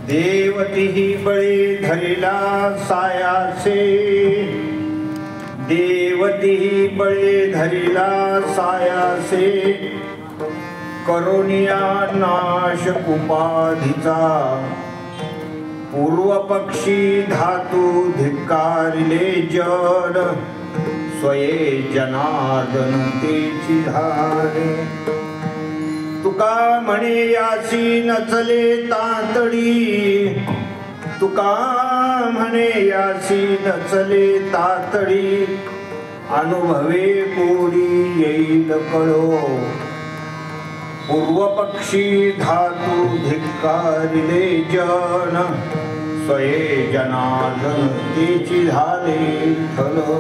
देवती बळी धरिला सायासे, देवती बळी धरिला सायासे, करुणिया नाश उपाधीचा, पूर्व पक्षी धातू धिक्कारिले जड, स्वये जनार्दन तेची धारे. तुका म्हणे यासी नचले तातडी, तुका म्हणे यासी नचले तातडी, अनुभवे कोडी येईल कळो, पूर्व पक्षी धातू धिक्कारिले जन, स्वये जनार्दन तेची झाले फलो.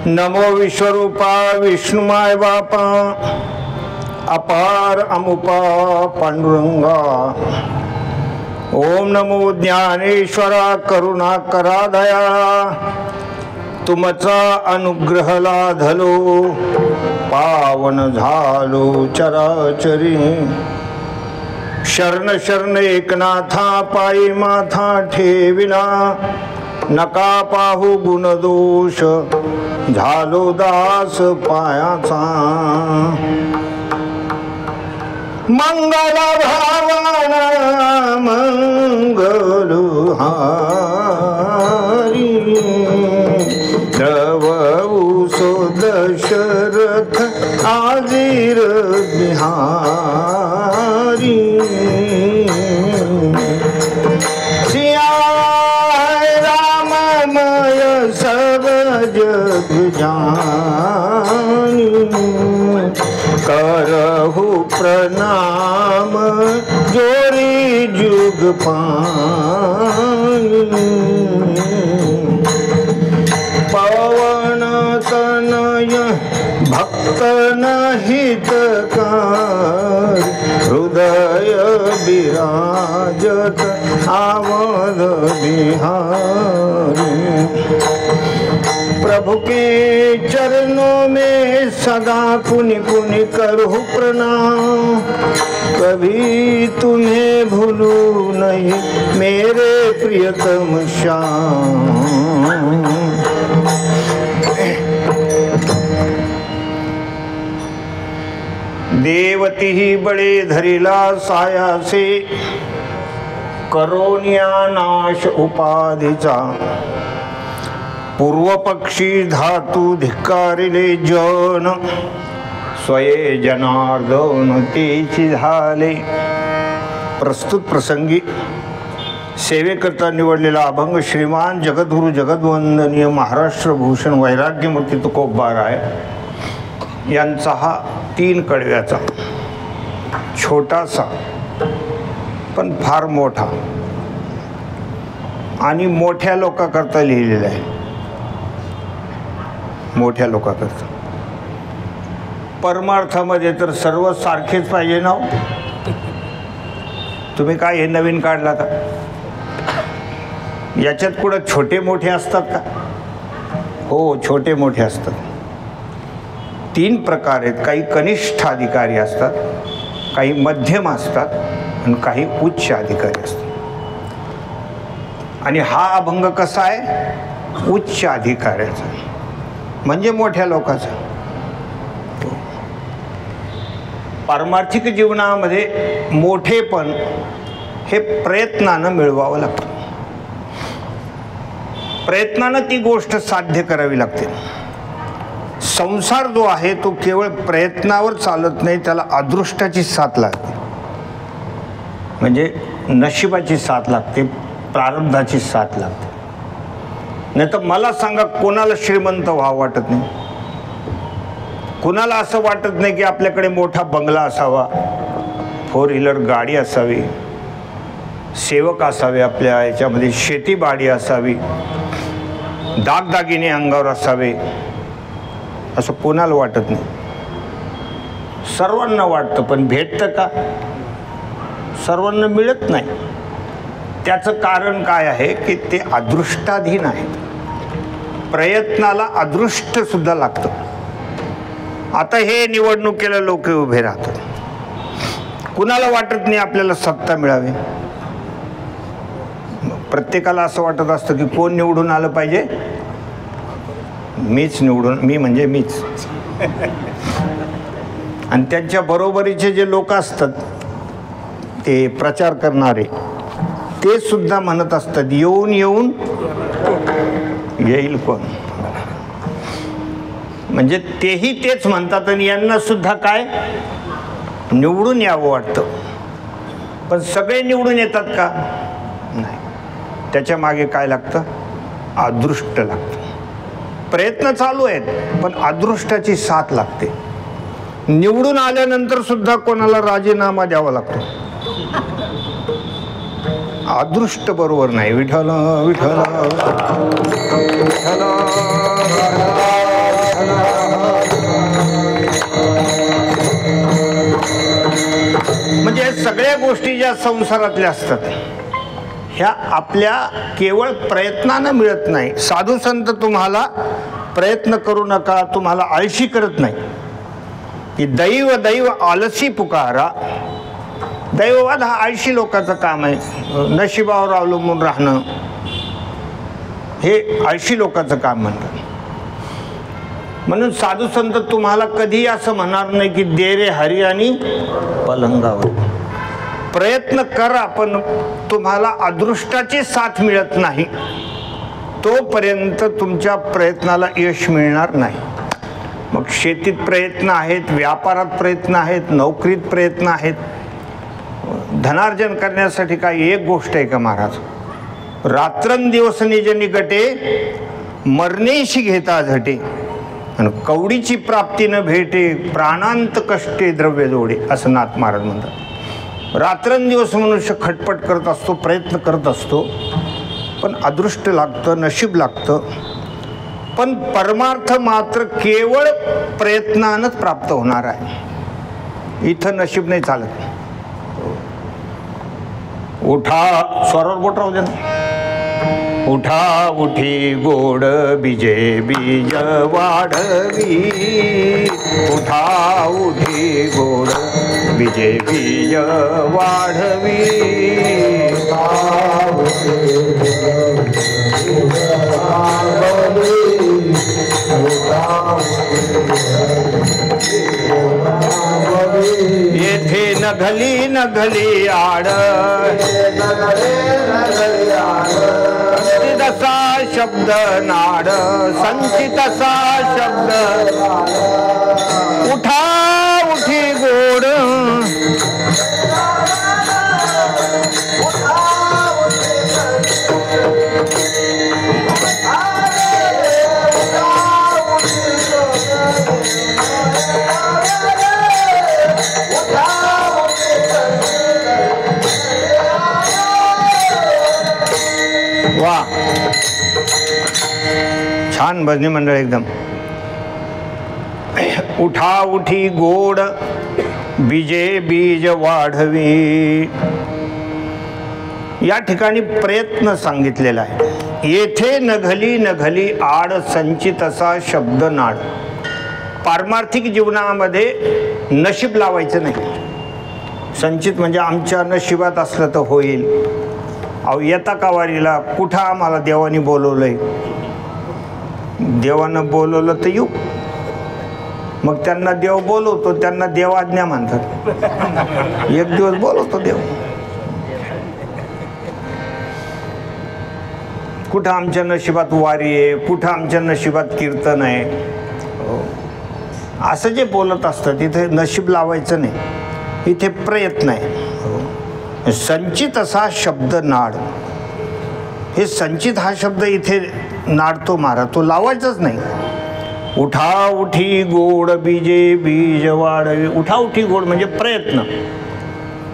नमो विश्वरूपा विष्णुमाय बापा, अपार अमुपा पांडुरंगा. ओम नमो ज्ञानेश्वरा करुणा करा दया, तुमचा अनुग्रह लाधलो पावन झालो चराचरी. शरण शरण एकनाथा पायी माथा ठेविला, नका पाहू गुण दोष झालो दास पायाचा. मंगल भावना मंगल हारी, रवसो दशरथ आजीर बिहारी. सिया राममय सब जग जानी, करहु प्रणाम जोरी जुग पानी। पवन तनय भक्त हितकार, हृदय विराजत आवध बिहारी। प्रभु के चरणों में सदा पुनि पुनि करहु प्रणाम, कभी तुम्हें भूलू नहीं मेरे प्रियतम श्याम। देवती ही बड़े धरिला साया से, करोनिया नाश उपाधीचा। पूर्व पक्षी धातू धिक्कारिले जन, स्वये जनार्दन तेची झाले। प्रस्तुत प्रसंगी सेवेकरता निवडलेला अभंग श्रीमान जगद्गुरु जगद्वंदनीय महाराष्ट्र भूषण वैराग्यमूर्ती तुकोबाराय यांचा हा 3 कडव्याचा छोटासा पण फार मोठा आणि मोठ्या लोकांकरता लिहिलेला आहे। मोठ्या लोकांकरता परमार्थामध्ये तर सर्व सारखेच पाहिजे ना। तुम्ही काय हे नवीन काढला का? याच्यात कुठं छोटे मोठे असतात का? हो, छोटे मोठे असतात। 3 प्रकार आहेत। काही कनिष्ठ अधिकारी असतात, काही मध्यम असतात आणि काही उच्च अधिकारी असतात। आणि हा अभंग कसा आहे? उच्च अधिकाऱ्याचा, म्हणजे मोठ्या लोकांचा। पारमार्थिक जीवनामध्ये मोठेपण हे प्रयत्नानं मिळवावं लागतं। प्रयत्नानं ती गोष्ट साध्य करावी लागते। संसार जो आहे तो केवळ प्रयत्नावर चालत नाही, त्याला अदृष्टाची साथ लागते, म्हणजे नशिबाची साथ लागते, प्रारब्धाची साथ लागते। नाही तर मला सांगा, कोणाला श्रीमंत व्हावं वाटत नाही? कुणाला असं वाटत नाही की आपल्याकडे मोठा बंगला असावा, 4 व्हीलर गाडी असावी, सेवक असावे, आपल्या याच्यामध्ये शेतीबाडी असावी, दागदागिने अंगावर असावे, असं कोणाला वाटत नाही? सर्वांना वाटतं, पण भेटतं का? सर्वांना मिळत नाही। त्याचं कारण काय आहे की ते अदृष्टाधीन आहे। प्रयत्नाला अदृष्ट सुद्धा लागतं। आता हे निवडणुकीला लोक उभे राहतात, कुणाला वाटत नाही आपल्याला सत्ता मिळावी? प्रत्येकाला असं वाटत असतं की कोण निवडून आलं पाहिजे? मीच निवडून, मी म्हणजे मीच। आणि त्यांच्या बरोबरीचे जे लोक असतात ते प्रचार करणारे, ते सुद्धा म्हणत असतात येऊन येऊन येईल कोण, म्हणजे तेही तेच म्हणतात आणि यांना सुद्धा काय निवडून यावं वाटतं। पण सगळे निवडून येतात का? नाही। त्याच्या मागे काय लागतं? अदृष्ट लागतं। प्रयत्न चालू आहेत पण अदृष्टाची साथ लागते। निवडून आल्यानंतर सुद्धा कोणाला राजीनामा द्यावा लागतो, अदृष्ट बरोबर नाही। विठ्ठल विठ्ठल विठ्ठल। म्हणजे सगळ्या गोष्टी ज्या संसारातल्या असतात ह्या आपल्या केवळ प्रयत्नानं मिळत नाही। साधू संत तुम्हाला प्रयत्न करू नका, तुम्हाला आळशी करत नाही की दैव दैव आलसी पुकारा। दैववाद हा आळशी लोकांचं काम आहे, नशिबावर अवलंबून राहणं हे आळशी लोकांचं काम म्हणतात। म्हणून साधू संत तुम्हाला कधी असं म्हणणार नाही की दे रे हरी आणि पलंगावर। प्रयत्न करा, पण तुम्हाला अदृष्टाची साथ मिळत नाही तोपर्यंत तुमच्या प्रयत्नाला यश मिळणार नाही। मग शेतीत प्रयत्न आहेत, व्यापारात प्रयत्न आहेत, नोकरीत प्रयत्न आहेत, धनार्जन करण्यासाठी काही एक गोष्ट आहे का महाराज? रात्रंदिवस निज निकटे मरणेशी घेता झटे। आणि कवडीची प्राप्ती न भेटे, प्राणांत कष्टे द्रव्य जोडे, असं नाथ महाराज म्हणतात. रात्रंदिवस मनुष्य खटपट करत असतो, प्रयत्न करत असतो, पण अदृष्ट लागतं, नशीब लागतं. पण परमार्थ मात्र केवळ प्रयत्नानंच प्राप्त होणार आहे. इथं नशीब नाही चालत. उठा, स्वरावर बोट राहू दे ना. उठा उठी गोड बीजे बीज वाढवी, उठा उठी गोड बीजे बीज वाढवी. येथे नघली नघली आड, संचितसा शब्द नाड, संचितसा शब्द. उठा उठी गोड, वा, छान भजनी मंडळ एकदम. उठा उठी गोड बीजे बीज वाढवी. या ठिकाणी प्रयत्न सांगितलेला आहे. येथे नघली नघली आड, संचित असा शब्द नाड. पारमार्थिक जीवनामध्ये नशीब लावायचं नाही. संचित म्हणजे आमच्या नशिबात असलं तर होईल. अहो येता का वारीला? कुठं आम्हाला देवानी बोलवलंय? देवानं बोलवलं तर येऊ. मग त्यांना देव बोलवतो, त्यांना देवाज्ञा म्हणतात. एक दिवस बोलवतो देव. कुठं आमच्या नशिबात वारी आहे, कुठं आमच्या नशिबात कीर्तन आहे, असं जे बोलत असतं तिथे नशीब लावायचं नाही. इथे प्रयत्न आहे. संचित असा शब्द नाड. हे संचित हा शब्द इथे नाडतो महाराज, तो लावायचाच नाही. उठा उठी गोड बीजे बीज वाढवी. उठा उठी गोड म्हणजे प्रयत्न.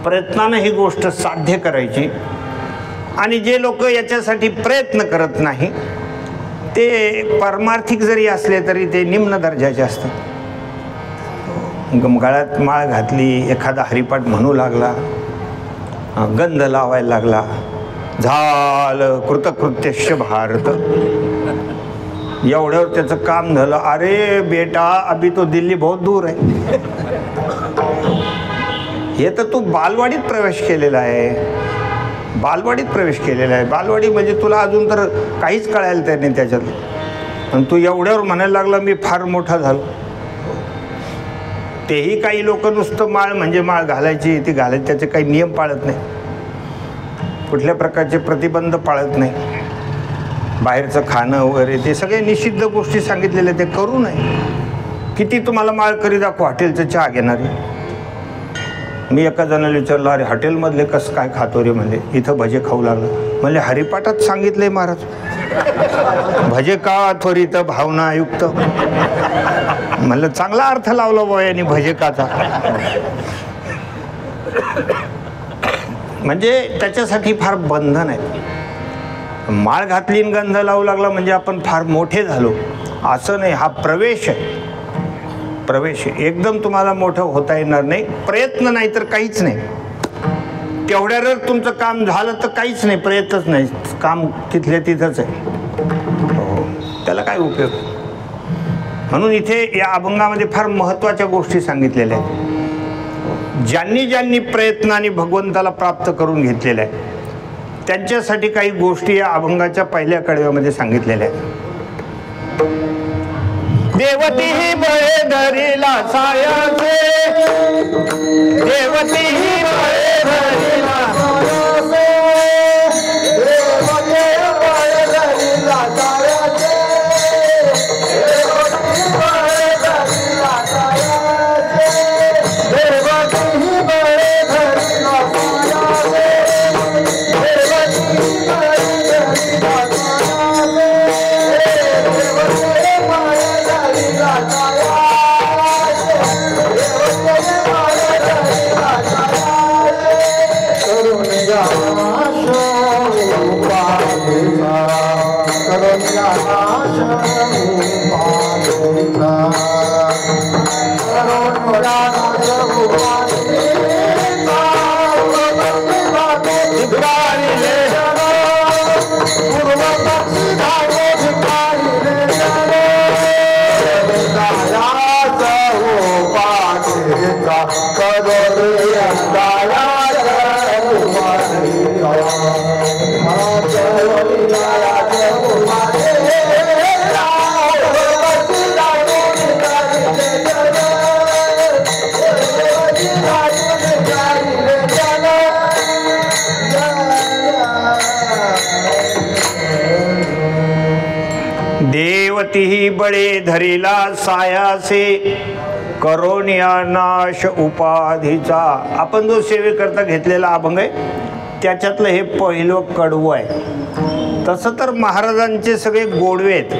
प्रयत्नानं ही गोष्ट साध्य करायची. आणि जे लोक याच्यासाठी प्रयत्न करत नाही ते परमार्थिक जरी असले तरी ते निम्न दर्जाचे असतात. गळ्यात माळ घातली, एखादा हरिपाठ म्हणू लागला, गंध लावायला लागला, झालं कृतकृत्यश्य भारत, एवढ्यावर त्याचं काम झालं. अरे बेटा, अभी तो दिल्ली बहुत दूर आहे. हे तर तू बालवाडीत प्रवेश केलेला आहे. बालवाडीत प्रवेश केलेला आहे. बालवाडी म्हणजे तुला अजून तर काहीच कळायला तयार नाही त्याच्यात. आणि तू एवढ्यावर म्हणायला लागला मी फार मोठा झालो. तेही काही लोक नुसतं माळ म्हणजे माळ घालायची, ती घालायची, त्याचे काही नियम पाळत नाही, कुठल्या प्रकारचे प्रतिबंध पाळत नाही. बाहेरचं खाणं वगैरे ते सगळे निषिद्ध गोष्टी सांगितलेल्या, ते करू नये. किती तुम्हाला माळ करी दाखवा हॉटेलचं चहा घेणारी. मी एका जणाला विचारलं, अरे हॉटेलमधले कसं काय खातो रे? म्हणजे इथं भजे खाऊ लागलं. म्हणजे हरिपाठात सांगितलंय महाराज, भजे का त्वरित भावनायुक्त. म्हणलं चांगला अर्थ लावला बा यांनी भजे काचा. म्हणजे त्याच्यासाठी फार बंधन आहे. माळ घातली गंध लावू लागला म्हणजे आपण फार मोठे झालो असं नाही. हा प्रवेश आहे, प्रवेश आहे. एकदम तुम्हाला मोठं होता येणार नाही. प्रयत्न नाही तर काहीच नाही. तेवढ्यावर तुमचं काम झालं तर काहीच नाही, प्रयत्नच नाही, काम तिथल्या तिथंच आहे. त्याला काय उपयोग? म्हणून इथे या अभंगामध्ये फार महत्त्वाच्या गोष्टी सांगितलेल्या आहेत. ज्यांनी ज्यांनी प्रयत्नाने भगवंताला प्राप्त करून घेतलेल्या आहे त्यांच्यासाठी काही गोष्टी या अभंगाच्या पहिल्या कडव्यामध्ये सांगितलेल्या आहेत. देवती ही बळे धरिला सायाचे, देवती ही बळे धरिला सायाचे, देवती बळे धरिला सायाचे, देवती बळे धरिला सायाचे, देवती बळे धरिला सायाचे, देवती बळे धरिला सायाचे. दैवती बळे धरिला सायासे करोनिया नाश उपाधीचा. आपण जो सेवेकरता घेतलेला अभंग आहे त्याच्यातलं हे पहिलं कडवं आहे. तसं तर महाराजांचे सगळे गोडवे आहेत.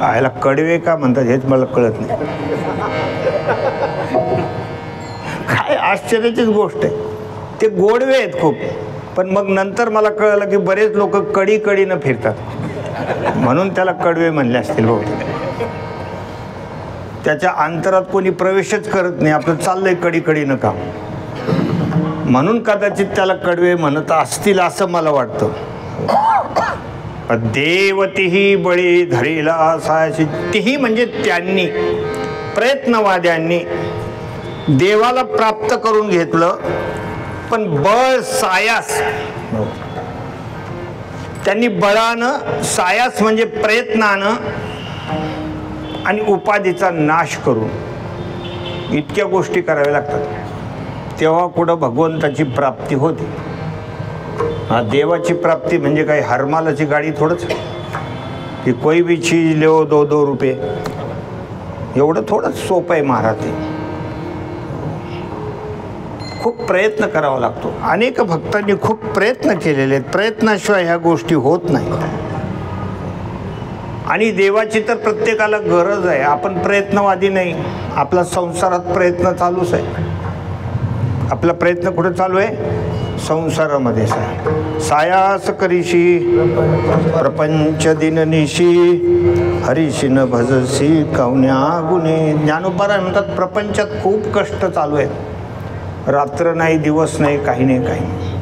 याला कडवे का म्हणतात हेच मला कळत नाही. काय आश्चर्याचीच गोष्ट आहे. ते गोडवे आहेत खूप. पण मग नंतर मला कळलं की बरेच लोक कडीनं फिरतात म्हणून त्याला कडवे म्हणले असतील. हो, त्याच्या अंतरात कोणी प्रवेशच करत नाही. आपलं चाललंय कडीनं काम, म्हणून कदाचित त्याला कडवे म्हणत असतील असं मला वाटतं. देवतीही बळी धरिला सायाशी. तीही म्हणजे त्यांनी, प्रयत्नवाद्यांनी देवाला प्राप्त करून घेतलं, पण बळ सायास त्यांनी बळानं, सायास म्हणजे प्रयत्नानं आणि उपाधीचा नाश करून इतक्या गोष्टी कराव्या लागतात, तेव्हा कुठं भगवंताची प्राप्ती होते. हा, देवाची प्राप्ती म्हणजे काही हरमालाची गाडी थोडंच की कोई भी चीज लो 2-2 रुपये, एवढं थोडंच सोपं आहे महाराज. ते खूप प्रयत्न करावा लागतो. अनेक भक्तांनी खूप प्रयत्न केलेले आहेत. प्रयत्नाशिवाय ह्या गोष्टी होत नाहीत. आणि देवाची तर प्रत्येकाला गरज आहे. आपण प्रयत्नवादी नाही. आपला संसारात प्रयत्न चालूच आहे. आपला प्रयत्न कुठे चालू आहे? संसारामध्ये. सायास करीशी प्रपंच दिननिशी हरीशी न भजसी कवन्या गुणे. ज्ञानोबा म्हणतात प्रपंचात खूप कष्ट चालू आहेत. रात्र नाही, दिवस नाही, काही नाही, काही नाही.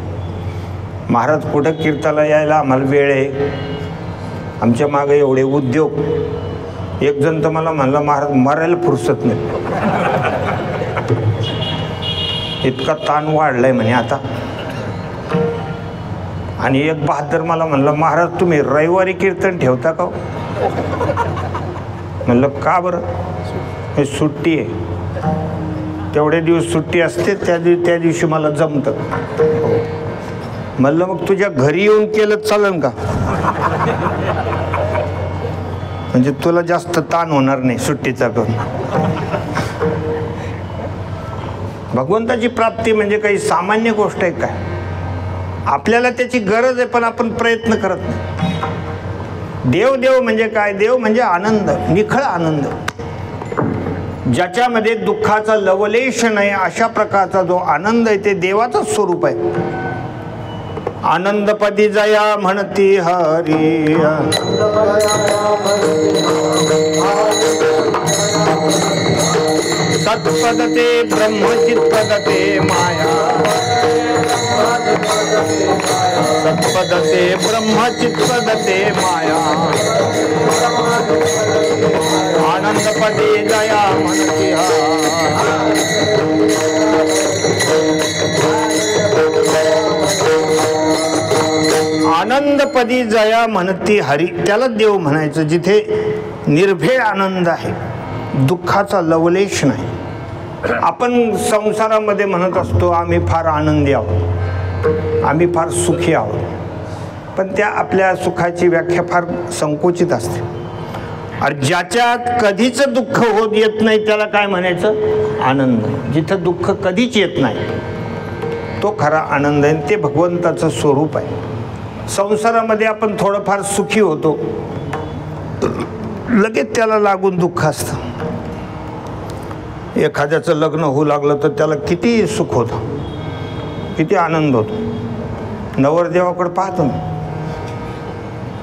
महाराज कुठं कीर्तनाला यायला आम्हाला वेळ आहे. आमच्या मागे एवढे उद्योग. एक जण तर मला म्हणला महाराज मरायला फुरसत नाही, इतका ताण वाढलाय म्हणे आता. आणि एक बहादर मला म्हणलं महाराज तुम्ही रविवारी कीर्तन ठेवता का? म्हणलं का बरं? हे सुट्टी आहे. तेवढे दिवस सुट्टी असते, त्या दिवशी मला जमतं. म्हणलं मग तुझ्या घरी येऊन केलं चालेल का? म्हणजे तुला जास्त ताण होणार नाही सुट्टीचा. पण भगवंताची प्राप्ती म्हणजे काही सामान्य गोष्ट आहे काय? आपल्याला त्याची गरज आहे, पण आपण प्रयत्न करत नाही. देव म्हणजे काय? देव म्हणजे आनंद, निखळ आनंद, ज्याच्यामध्ये दुःखाचा लवलेश नाही, अशा प्रकारचा जो आनंद आहे ते देवाचंच स्वरूप आहे. आनंदपदी जया म्हणती हरी, सत्पदते ब्रह्मचित्पदते माया, सत्पदते ब्रह्मचित्पदते माया, आनंदपदी जया म्हणती आनंदपदी जया म्हणती हरी. त्याला देव म्हणायचं जिथे निर्भेळ आनंद आहे, दुःखाचा लवलेश नाही. आपण संसारामध्ये म्हणत असतो आम्ही फार आनंदी आहोत, आम्ही फार सुखी आहोत, पण त्या आपल्या सुखाची व्याख्या फार संकुचित असते. आणि ज्याच्यात कधीच दुःख होत येत नाही त्याला काय म्हणायचं? आनंद. जिथं दुःख कधीच येत नाही तो खरा आनंद आहे. ते भगवंताचं स्वरूप आहे. संसारामध्ये आपण थोडंफार सुखी होतो, लगेच त्याला लागून दुःख असतं. एखाद्याचं लग्न होऊ लागलं तर त्याला किती सुख होतं, किती आनंद होतो. नवरदेवाकडे पाहतो ना,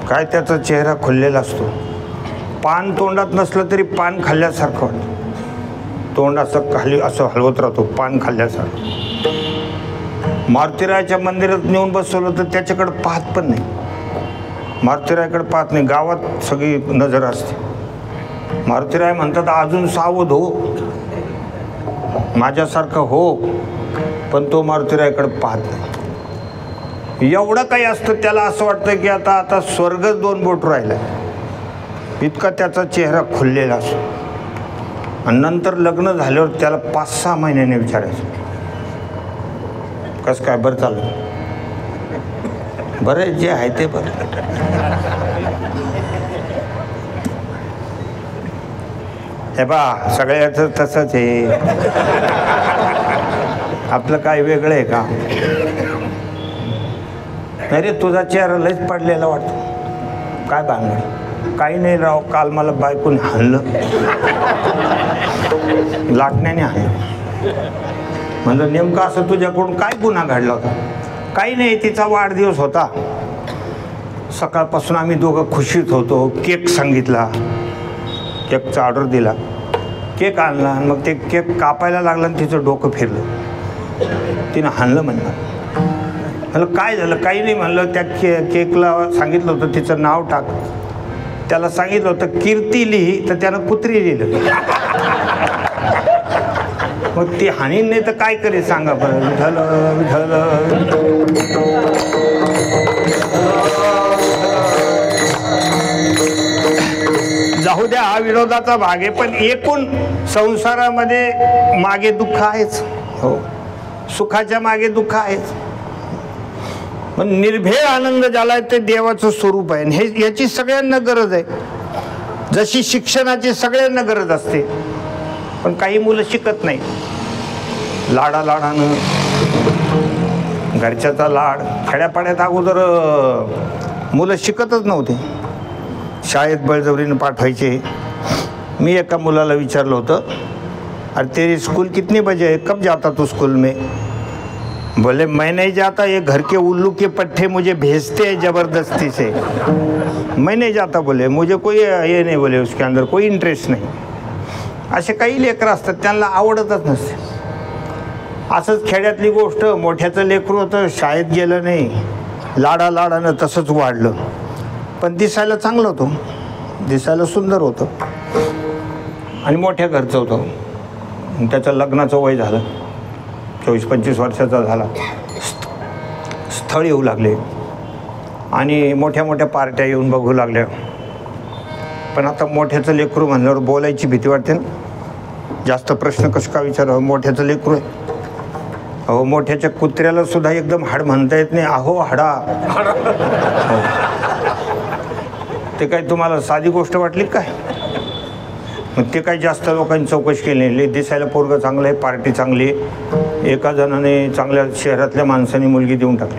काय त्याचा चेहरा खुललेला असतो. पान तोंडात नसलं तरी पान खाल्ल्यासारखं वाटतं. तोंड असं खाली असं हलवत राहतो, पान खाल्ल्यासारखं. मारुतीरायाच्या मंदिरात नेऊन बसवलं तर त्याच्याकडे पाहत पण नाही, मारुतीरायाकडे पाहत नाही. गावात सगळी नजर असते. मारुतीराय म्हणतात अजून सावध हो, माझ्यासारखं हो, पण तो मारुतीरायाकडे पाहत नाही. एवढं काही असतं त्याला असं वाटतं की आता स्वर्गच 2 बोट राहिला, इतका त्याचा चेहरा खुललेला असतो. आणि नंतर लग्न झाल्यावर त्याला 5-6 महिन्याने विचारायचं कसं काय, बरं चाललं, बरं जे आहे ते बरं. हे बा सगळ्याचं तसंच आहे, आपलं काय वेगळं आहे का? अरे तुझा चेहरा लयच पडलेला वाटतो, काय भानगड? काही नाही राव, काल मला बायकोने हाणलं, लाटण्याने हाणलं. म्हणलं नेमकं असं तुझ्याकडून काय गुन्हा घडला होता? काही नाही, तिचा वाढदिवस होता, सकाळपासून आम्ही दोघं खुशीत होतो. केक सांगितला, केकचा ऑर्डर दिला, केक आणला, मग ते केक कापायला लागला आणि तिचं डोकं फिरलं, तिनं हाणलं. म्हणलं काय झालं? काही नाही. म्हणलं त्या केकला सांगितलं होतं तिचं नाव टाक, त्याला सांगितलं होतं कीर्ती लिही, तर त्यानं कुत्री लिहिलं. मग ती हानीन नाही तर काय करेल सांगा बरं? विठ्ठल विठ्ठल. जाऊ द्या, हा विरोधाचा भाग आहे, पण एकूण संसारामध्ये मागे दुःख आहेच. हो, सुखाच्या मागे दुःख आहेच. पण निर्भेळ आनंद ज्याला ते देवाचं स्वरूप आहे. हे याची सगळ्यांना गरज आहे, जशी शिक्षणाची सगळ्यांना गरज असते. पण काही मुलं शिकत नाही, लाडानं, घरच्याचा लाड. खेड्यापाड्यात अगोदर मुलं शिकतच नव्हते, शाळेत बळजबरीनं पाठवायचे. मी एका मुलाला विचारलं होतं, अरे तेरी स्कूल कितने बजे है, कब जाता तू स्कूल में? बोले मैं नहीं जाता, ये घर के उल्लू के पट्टे मुझे भेजते हैं ज़बरदस्ती से, मैं नहीं जाता. बोले मुझे कोई ये नहीं, बोले उसके अंदर कोई इंटरेस्ट नहीं. असे काही लेकरं असतात, त्यांना आवडतच नसते. असंच खेड्यातली गोष्ट, मोठ्याचं लेकरू होतं, शाळेत गेलं नाही, लाडानं तसंच वाढलं, पण दिसायला चांगलं होतं, दिसायला सुंदर होतं आणि मोठ्या घरचं होतं. त्याचं लग्नाचं वय झालं, 24-25 वर्षाचा झाला, स्थळ येऊ लागले आणि मोठ्या मोठ्या पार्ट्या येऊन बघू लागल्या. पण आता मोठ्याचं लेकरू म्हणल्यावर बोलायची भीती वाटते ना, जास्त प्रश्न कसं का विचारावं? मोठ्याचं लेकरू आहे. अहो, मोठ्याच्या कुत्र्याला सुद्धा एकदम हाड म्हणता येत नाही, अहो हाडा. हो. ते काय तुम्हाला साधी गोष्ट वाटली काय? मग ते काही जास्त लोकांनी चौकशी केली नाही. दिसायला पोरगं चांगलं आहे, पार्टी चांगली आहे, एका जणाने चांगल्या शहरातल्या माणसाने मुलगी देऊन टाकली.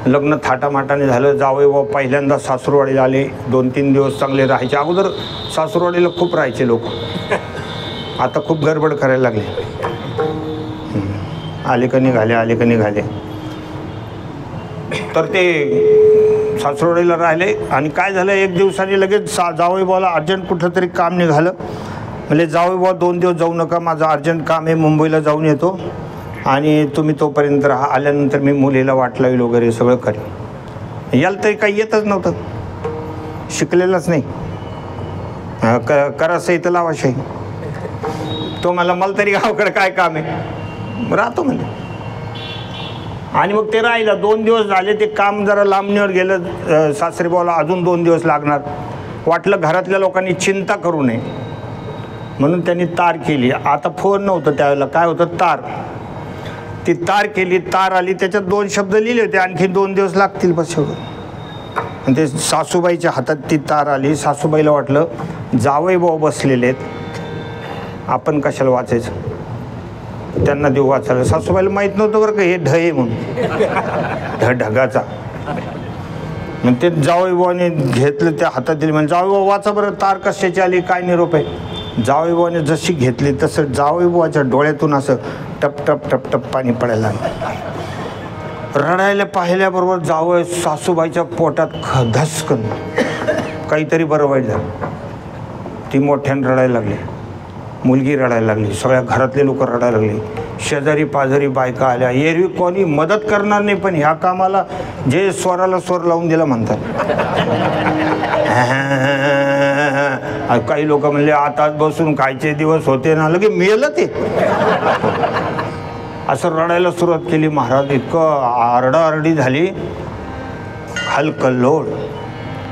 लग्न थाटामाटाने झालं. जावई व पहिल्यांदा सासूरवाडीला आले, 2-3 दिवस चांगले राहायचे. अगोदर सासूरवाडीला खूप राहायचे लोक, आता खूप गडबड करायला लागले. आले का निघाले. तर ते सासूरवाडीला राहिले आणि काय झालं, एक दिवसाने लगेच जावई भावाला अर्जंट कुठं तरी काम निघालं. म्हणजे जावई भाऊ 2 दिवस जाऊ नका, माझं अर्जंट काम आहे, मुंबईला जाऊन येतो आणि तुम्ही तोपर्यंत राहा, आल्यानंतर मी मुलीला वाट लावेल वगैरे सगळं करेन. याला तरी काही येतच नव्हतं, शिकलेलंच नाही. करा सही तर लावा शाही. तो मला तरी गावाकडे काय काम आहे, राहतो म्हणजे. आणि मग ते राहिलं. 2 दिवस झाले, ते काम जरा लांबणीवर गेलं. सासरेभावाला अजून 2 दिवस लागणार. वाटलं घरातल्या लोकांनी चिंता करू नये म्हणून त्यांनी तार केली. आता फोन नव्हतं त्यावेळेला, काय होतं, तार. ती तार केली, तार आली, त्याच्यात 2 शब्द लिहिले होते, आणखी 2 दिवस लागतील बस एवढं. आणि ते सासूबाईच्या हातात ती तार आली. सासूबाईला वाटलं जावई भाऊ बसलेले आहेत, आपण कशाला वाचायचं, त्यांना देऊ वाचायला. सासूबाईला माहीत नव्हतं बरं का हे ढ आहे म्हणून, ढगाचा. मग ते जावई भावाने घेतलं, त्या हातात दिली. म्हणजे जावई भाऊ वाचा बरं, तार कशाची आली, काय निरोप आहे. जावई भावाने जशी घेतली तसं जावई भावाच्या डोळ्यातून असं टप टप टप टप पाणी पडायला लागलं. रडायला पाहिल्याबरोबर जावई सासूबाईच्या पोटात धसकन काहीतरी बरं वाईट झालं. ती मोठ्यानं रडायला लागली, मुलगी रडायला लागली, सगळ्या घरातले लोक रडायला लागले, शेजारी पाजारी बायका आल्या. एरवी कोणी मदत करणार नाही, पण ह्या कामाला जे स्वराला स्वर लावून दिला म्हणतात. काही लोक म्हणले आताच बसून खायचे दिवस होते ना, लगे मेलं ते. असं रडायला सुरुवात केली. महाराज इतकं आरडाआरडी झाली, हलकल्लोळ.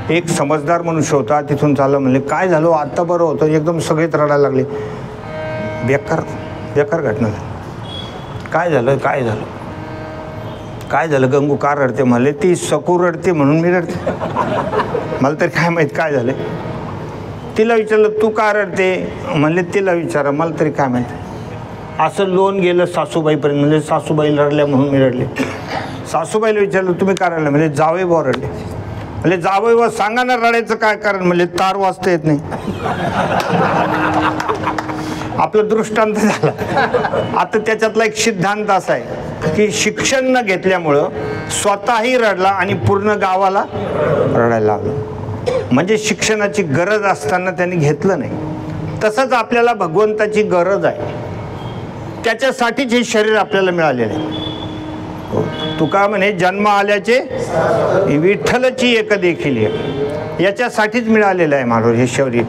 एक समजदार मनुष्य होता, तिथून चाललं. म्हणले काय झालं, आत्ता बरं होतं. एकदम सगळेच रडायला लागले. बेकार घटना झाली. काय झालं गंगू, का रडते? म्हणले ती सकू रडते म्हणून मी रडते, मला तरी काय माहीत काय झालं. तिला विचारलं तू का रडते? म्हणले तिला विचारा, मला तरी काय माहिती. असं लोन गेलं सासूबाईपर्यंत. म्हणजे सासूबाई रडल्या म्हणून मी रडले. सासूबाईला विचारलं तुम्ही का रडले? म्हणजे जावई भाऊ रडले. म्हणजे जावई भाऊ सांगा ना रडायचं काय कारण? म्हणजे तार वाजता येत नाही. आपलं दृष्टांत झाला. आता त्याच्यातला एक सिद्धांत असा आहे की शिक्षण न घेतल्यामुळं स्वतःही रडला आणि पूर्ण गावाला रडायला लागलं. म्हणजे शिक्षणाची गरज असताना त्यांनी घेतलं नाही. तसंच आपल्याला भगवंताची गरज आहे, त्याच्यासाठीच हे शरीर आपल्याला मिळालेलं आहे. तुका म्हणे जन्म आल्याचे विठ्ठलची एक देखील, याच्यासाठीच मिळालेलं आहे माणूस हे शरीर.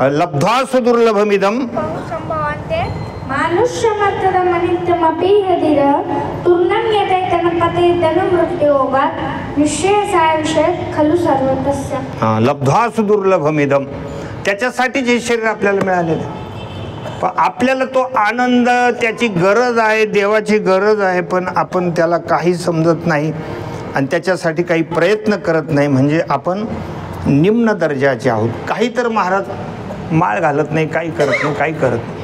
लब्ध्वा सुदुर्लभमिदं लब्ध्वा सुदुर्लभमिदं, त्याच्यासाठीच हे शरीर आपल्याला मिळालेलं आहे. पण आपल्याला तो आनंद, त्याची गरज आहे, देवाची गरज आहे, पण आपण त्याला काही समजत नाही आणि त्याच्यासाठी काही प्रयत्न करत नाही. म्हणजे आपण निम्न दर्जाचे आहोत. काही तर महाराज माळ घालत नाही, काही करत नाही, काही करत नाही.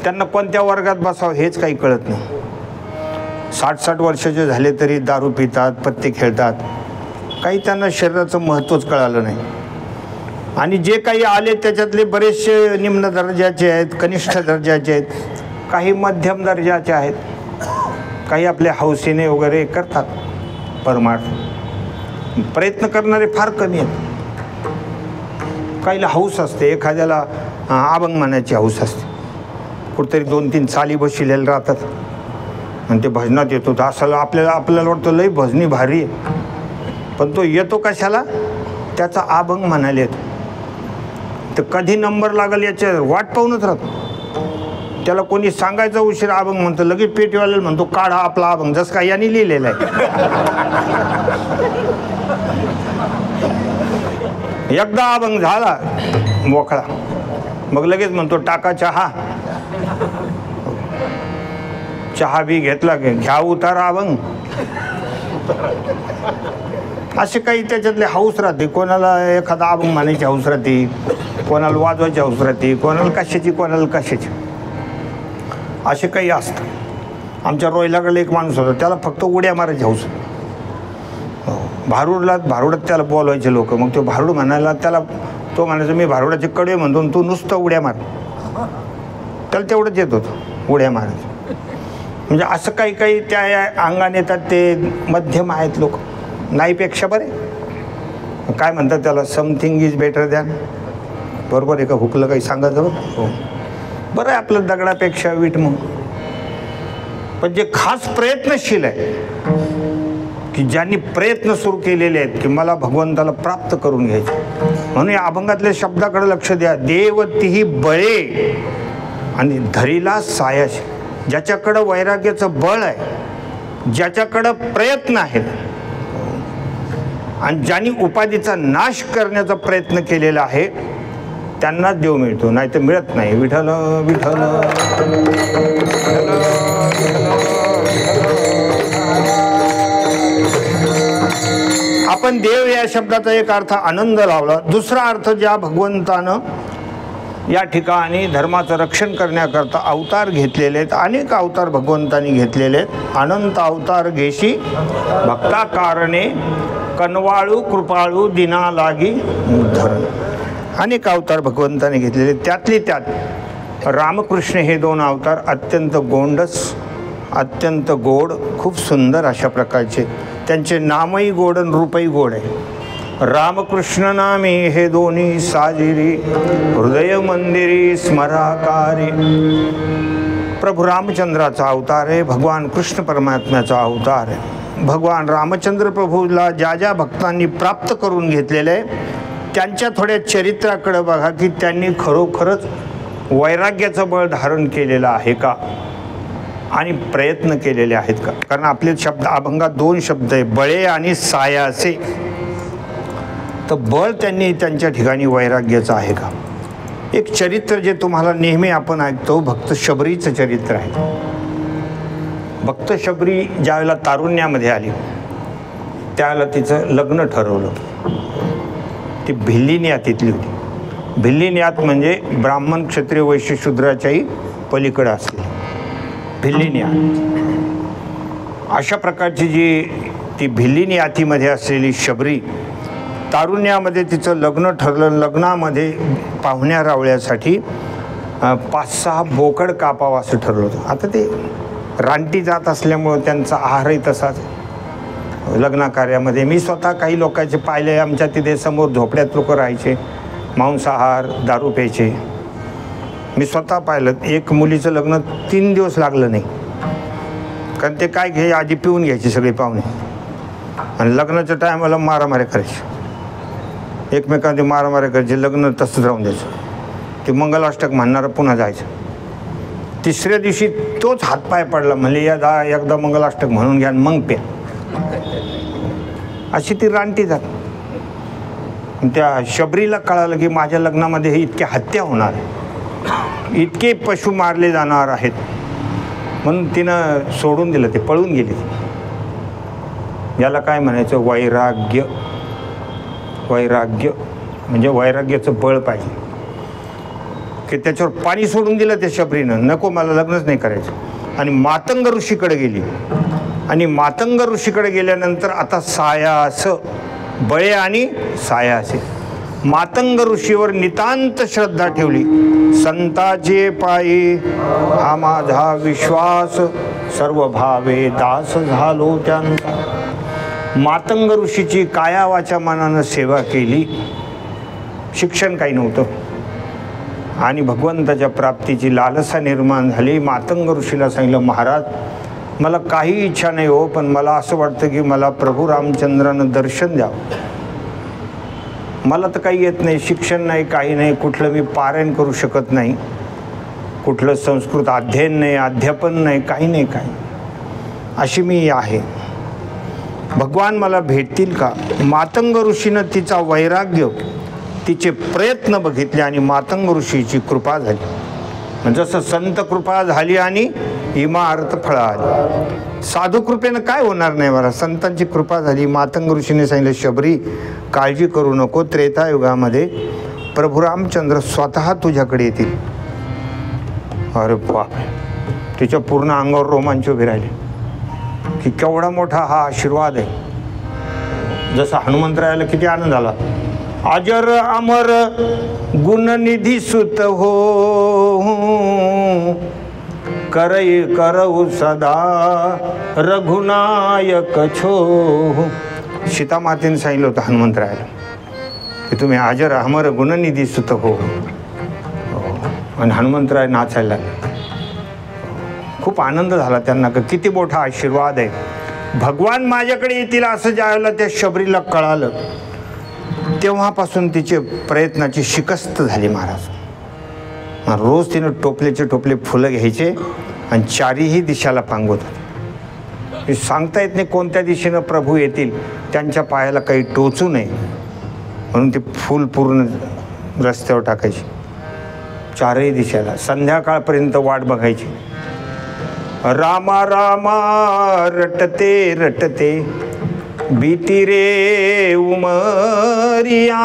त्यांना कोणत्या वर्गात बसावं हेच काही कळत नाही. 60-60 वर्षाचे झाले तरी दारू पितात, पत्ते खेळतात. काही त्यांना शरीराचं महत्त्वच कळालं नाही. आणि जे काही आले त्याच्यातले बरेचसे निम्न दर्जाचे आहेत, कनिष्ठ दर्जाचे आहेत, काही मध्यम दर्जाचे आहेत, काही आपल्या हौसेने वगैरे करतात परमार्थ. प्रयत्न करणारे फार कमी आहेत. काहीला हौस असते, एखाद्याला अभंग म्हणायची हौस असते, कुठेतरी 2-3 चाली बसलेले राहतात आणि ते भजनात येतो. तर असं आपल्याला वाटतं लई भजनी भारी आहे, पण तो येतो कशाला? त्याचा अभंग म्हणायला येतो. तर कधी नंबर लागेल याच्या वाट पाहूनच राहतो. त्याला कोणी सांगायचा उशीर अभंग म्हणतो, लगेच पेटीवाल्याला म्हणतो काढा आपला अभंग, जसं काय यांनी लिहिलेला आहे. एकदा अभंग झाला मोकळा, मग लगेच म्हणतो टाका चहा. चहा बी घेतला घ्या उतारा अभंग. असे काही त्याच्यातले हौस राहते. कोणाला एखादा अभंग म्हणायची हौस राहते, कोणाला वाजवायची हौस राहते, कोणाला कशाची. असे काही असतं. आमच्या रोहिलाकडे एक माणूस होता, त्याला फक्त उड्या मारायची हौस. भारुडात त्याला बोलवायचे लोक. मग तो भारुड म्हणायला, त्याला तो म्हणायचा मी भारुडाचे कडे म्हणतो, तू नुसतं उड्या मार. त्याला तेवढंच येत होतं उड्या मारायचं. म्हणजे असं काही त्या अंगाने येतात. ते मध्यम आहेत लोक, नाहीपेक्षा बरे. काय म्हणतात त्याला, समथिंग इज बेटर दॅन. बरोबर आहे का? हुकलं काही सांगायचं बरं. हो, बरं आहे आपलं दगडापेक्षा वीट. मग पण जे खास प्रयत्नशील आहे, की ज्यांनी प्रयत्न सुरू केलेले आहेत की मला भगवंताला प्राप्त करून घ्यायचे, म्हणून या अभंगातल्या शब्दाकडे लक्ष द्या. देवतीही बळे आणि धरीला सायाशी. ज्याच्याकडं वैराग्याचं बळ आहे, ज्याच्याकडं प्रयत्न आहेत आणि ज्यांनी उपाधीचा नाश करण्याचा प्रयत्न केलेला आहे, त्यांनाच देव मिळतो, नाही तर मिळत नाही. विठ्ठल विठ्ठल. आपण देव या शब्दाचा एक अर्थ आनंद लावला. दुसरा अर्थ, ज्या भगवंतानं या ठिकाणी धर्माचं रक्षण करण्याकरता अवतार घेतलेले आहेत. अनेक अवतार भगवंतांनी घेतलेले आहेत. अनंत अवतार घेशी भक्ता कारणे, कनवाळू कृपाळू दिना लागी धरण. अनेक अवतार भगवंताने घेतलेले. त्यातली त्यात रामकृष्ण हे 2 अवतार अत्यंत गोंडस, अत्यंत गोड, खूप सुंदर अशा प्रकारचे. त्यांचे नामही गोड आणि रूपही गोड आहे. रामकृष्ण नामी हे दोन्ही साजिरी, हृदय मंदिरी स्मराकारी. प्रभू रामचंद्राचा अवतार आहे, भगवान कृष्ण परमात्म्याचा अवतार आहे. भगवान रामचंद्र प्रभूला ज्या भक्तांनी प्राप्त करून घेतलेलं आहे, त्यांच्या थोड्या चरित्राकडे बघा की त्यांनी खरोखरच वैराग्याचं बळ धारण केलेलं आहे का आणि प्रयत्न केलेले आहेत का. कारण आपले शब्द अभंगात 2 शब्द आहे, बळे आणि सायासे. तर बळ त्यांनी त्यांच्या ठिकाणी वैराग्याचं आहे का. एक चरित्र जे तुम्हाला नेहमी आपण ऐकतो, भक्त शबरीचं चरित्र आहे. भक्त शबरी ज्यावेळेला तारुण्यामध्ये आली, त्यावेळेला तिचं लग्न ठरवलं. ती भिल्लिनी तिथली होती. भिल्लीन्यात म्हणजे ब्राह्मण क्षत्रिय वैश्य शूद्राच्याही पलीकडे असले भिल्लीन्यात. अशा प्रकारची जी ती भिल्लीन्यातीमध्ये असलेली शबरी, तारुण्यामध्ये तिचं लग्न ठरलं. लग्नामध्ये पाहुण्या रावळ्यासाठी 5-6 बोकड कापावं असं ठरलं होतं. आता ते रानटी जात असल्यामुळं त्यांचा आहारही तसाच लग्न कार्यामध्ये. मी स्वतः काही लोकांचे पाहिले, आमच्या तिथे समोर झोपड्यात लोक राहायचे, मांसाहार दारू प्यायचे. मी स्वतः पाहिलं. एक मुलीचं लग्न 3 दिवस लागलं नाही, कारण ते काय घे आधी पिऊन घ्यायचे सगळे पाहुणे आणि लग्नाच्या टायमाला मारामाऱ्या करायचे, एकमेकांचे मारामाऱ्या करायचे. लग्न तसंच राहून द्यायचं. ते मंगलाष्टक म्हणणारं पुन्हा जायचं. 3ऱ्या दिवशी तोच हातपाय पडला, म्हणले एकदा मंगलाष्टक म्हणून घ्या मग प्या. अशी ती रानटी जात. त्या शबरीला कळालं की माझ्या लग्नामध्ये हे इतक्या हत्या होणार, इतके पशु मारले जाणार आहेत, म्हणून तिनं सोडून दिलं. ते पळून गेली. याला काय म्हणायचं? वैराग्य. वैराग्य म्हणजे वैराग्याचं बळ पाहिजे की त्याच्यावर पाणी सोडून दिलं त्या शबरीनं. नको, मला लग्नच नाही करायचं. आणि मातंग ऋषीकडे गेली. आणि मातंग ऋषीकडे गेल्यानंतर आता सायास, बळे आणि सायासे, मातंग ऋषीवर नितांत श्रद्धा ठेवली. संताचे पायी हा माझा विश्वास, सर्व भावे दास झालो त्यांचा. मातंग ऋषीची काया वाचा मनानं सेवा केली. शिक्षण काही नव्हतं आणि भगवंताच्या प्राप्तीची लालसा निर्माण झाली. मातंग ऋषीला सांगितलं, महाराज मला काही इच्छा नाही हो, पण मला असं वाटतं की मला प्रभू रामचंद्रानं दर्शन द्यावं. मला तर काही येत नाही, शिक्षण नाही, काही नाही, कुठलं मी पारायण करू शकत नाही, कुठलं संस्कृत अध्ययन नाही, अध्यापन नाही, काही नाही, काही अशी मी आहे. भगवान मला भेटतील का? मातंग ऋषीनं तिचा वैराग्य, तिचे प्रयत्न बघितले आणि मातंग ऋषीची कृपा झाली. जसं संत कृपा झाली आणि इमारत फळाली. साधू कृपेनं काय होणार नाही मला, संतांची कृपा झाली. मातंग ऋषीने सांगितलं, शबरी काळजी करू नको, त्रेतायुगामध्ये प्रभू रामचंद्र स्वतः तुझ्याकडे येतील. अरे बाप, तिच्या पूर्ण अंगावर रोमांच उभे राहिले की केवढा मोठा हा आशीर्वाद आहे. जसा हनुमंतरायाला किती आनंद झाला. अजर अमर गुणनिधी सुत हो, करई करऊ सदा रघुनायक छो. सीता मातेने सांगितलं होतं हनुमंतरायाला की तुम्ही अजर अमर गुणनिधी सुत हो. आणि हनुमंतराय नाचायला लागले. खूप आनंद झाला त्यांना की किती मोठा आशीर्वाद आहे. भगवान माझ्याकडे येतील असं ज्यावेळेला त्या शबरीला कळालं, तेव्हापासून तिचे प्रयत्नाची शिकस्त झाली. महाराज रोज तिनं टोपलेचे टोपले फुलं घ्यायचे आणि चारीही दिशाला पांगवत होते. सांगता येत नाही कोणत्या दिशेनं प्रभू येतील, त्यांच्या पायाला काही टोचू नये म्हणून ते फूल पूर्ण रस्त्यावर टाकायची चारही दिशेला. संध्याकाळपर्यंत वाट बघायची. रामा रामा रटते रटते बीती रे उमरिया,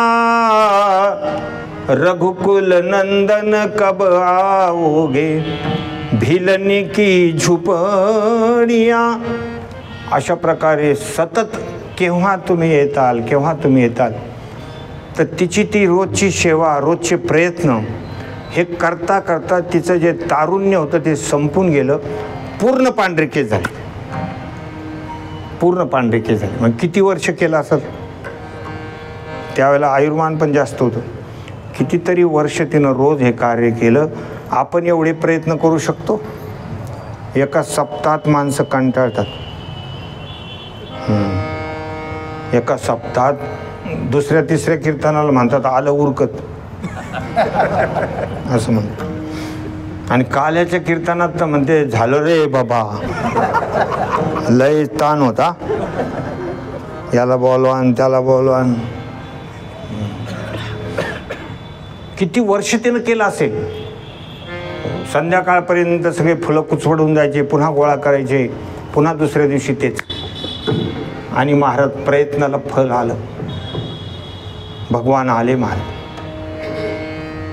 रघुकुल नंदन कब आओगे भिलनी की झुपडिया. अशा प्रकारे सतत केव्हा तुम्ही येताल, केव्हा तुम्ही येताल. तर तिची ती रोजची सेवा, रोजचे प्रयत्न हे करता करता तिचं जे तारुण्य होतं ते संपून गेलं. पूर्ण पांढरेकेस झाले, पूर्ण पांढरेकेस झाले. मग किती वर्ष केलं असं, त्यावेळेला आयुर्मान पण जास्त होतं. कितीतरी वर्ष तिनं रोज हे कार्य केलं. आपण एवढे प्रयत्न करू शकतो? एका सप्ताहात माणसं कंटाळतात. एका सप्ताहात दुसऱ्या तिसऱ्या कीर्तनाला म्हणतात आलं उरकत असं म्हणतात. आणि काल्याच्या कीर्तनात तर म्हणते झालं रे बाबा, लय ताण होता, याला बोलवान त्याला बोलवान. किती वर्ष त्यानं केलं असेल. संध्याकाळपर्यंत सगळे फुलं कुचवडून जायचे, पुन्हा गोळा करायचे, पुन्हा दुसऱ्या दिवशी तेच. आणि महाराज प्रयत्नाला फल आलं, भगवान आले महाराज.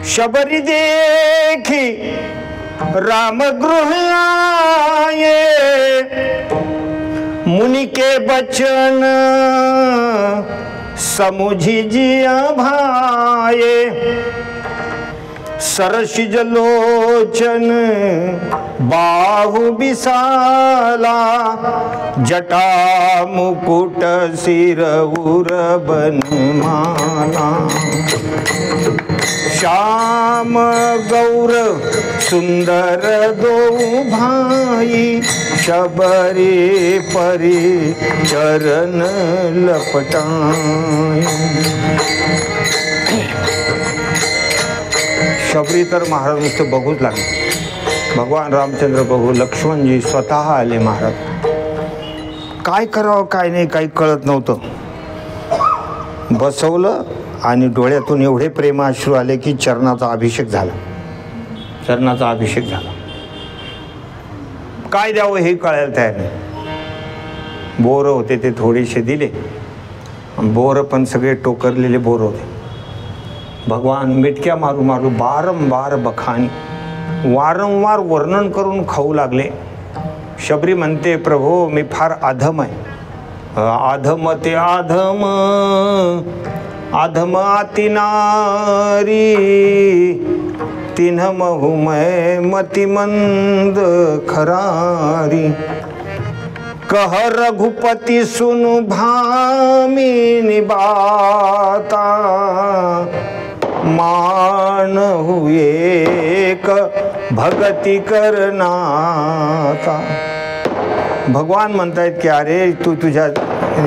शबरी देखी राम गृह आए, मुनि के बचन समुझी जिया भाए। सरसिज लोचन बाहु विशाला, जटा मुकुट सिर उर बनमाला। श्याम गौर सुंदर दो भाई, शबरी परी चरण लपटाई। शबरी तर महाराज नुसते बघूच लागले। भगवान रामचंद्र बघू, लक्ष्मणजी स्वतः आले महाराज। काय करावं काय नाही काही कळत नव्हतं। बसवलं आणि डोळ्यातून एवढे प्रेमाश्रू आले की चरणाचा अभिषेक झाला, चरणाचा अभिषेक झाला। काय द्यावं हे कळायला तयार नाही। बोर होते ते थोडेसे दिले, बोर पण सगळे टोकरलेले बोर होते। भगवान मिटक्या मारू मारू वारंवार बखाणी, वारंवार वर्णन करून खाऊ लागले। शबरी म्हणते, प्रभो मी फार अधम आहे। अधम ते अधम, अधम अति नारी, तिन्ह महु मैं मति मंद खरारी। कह रघुपति सुनु भामिनी बाता, मान हुए एक भगती करनाता। भगवान म्हणतायत की अरे तू तुझ्या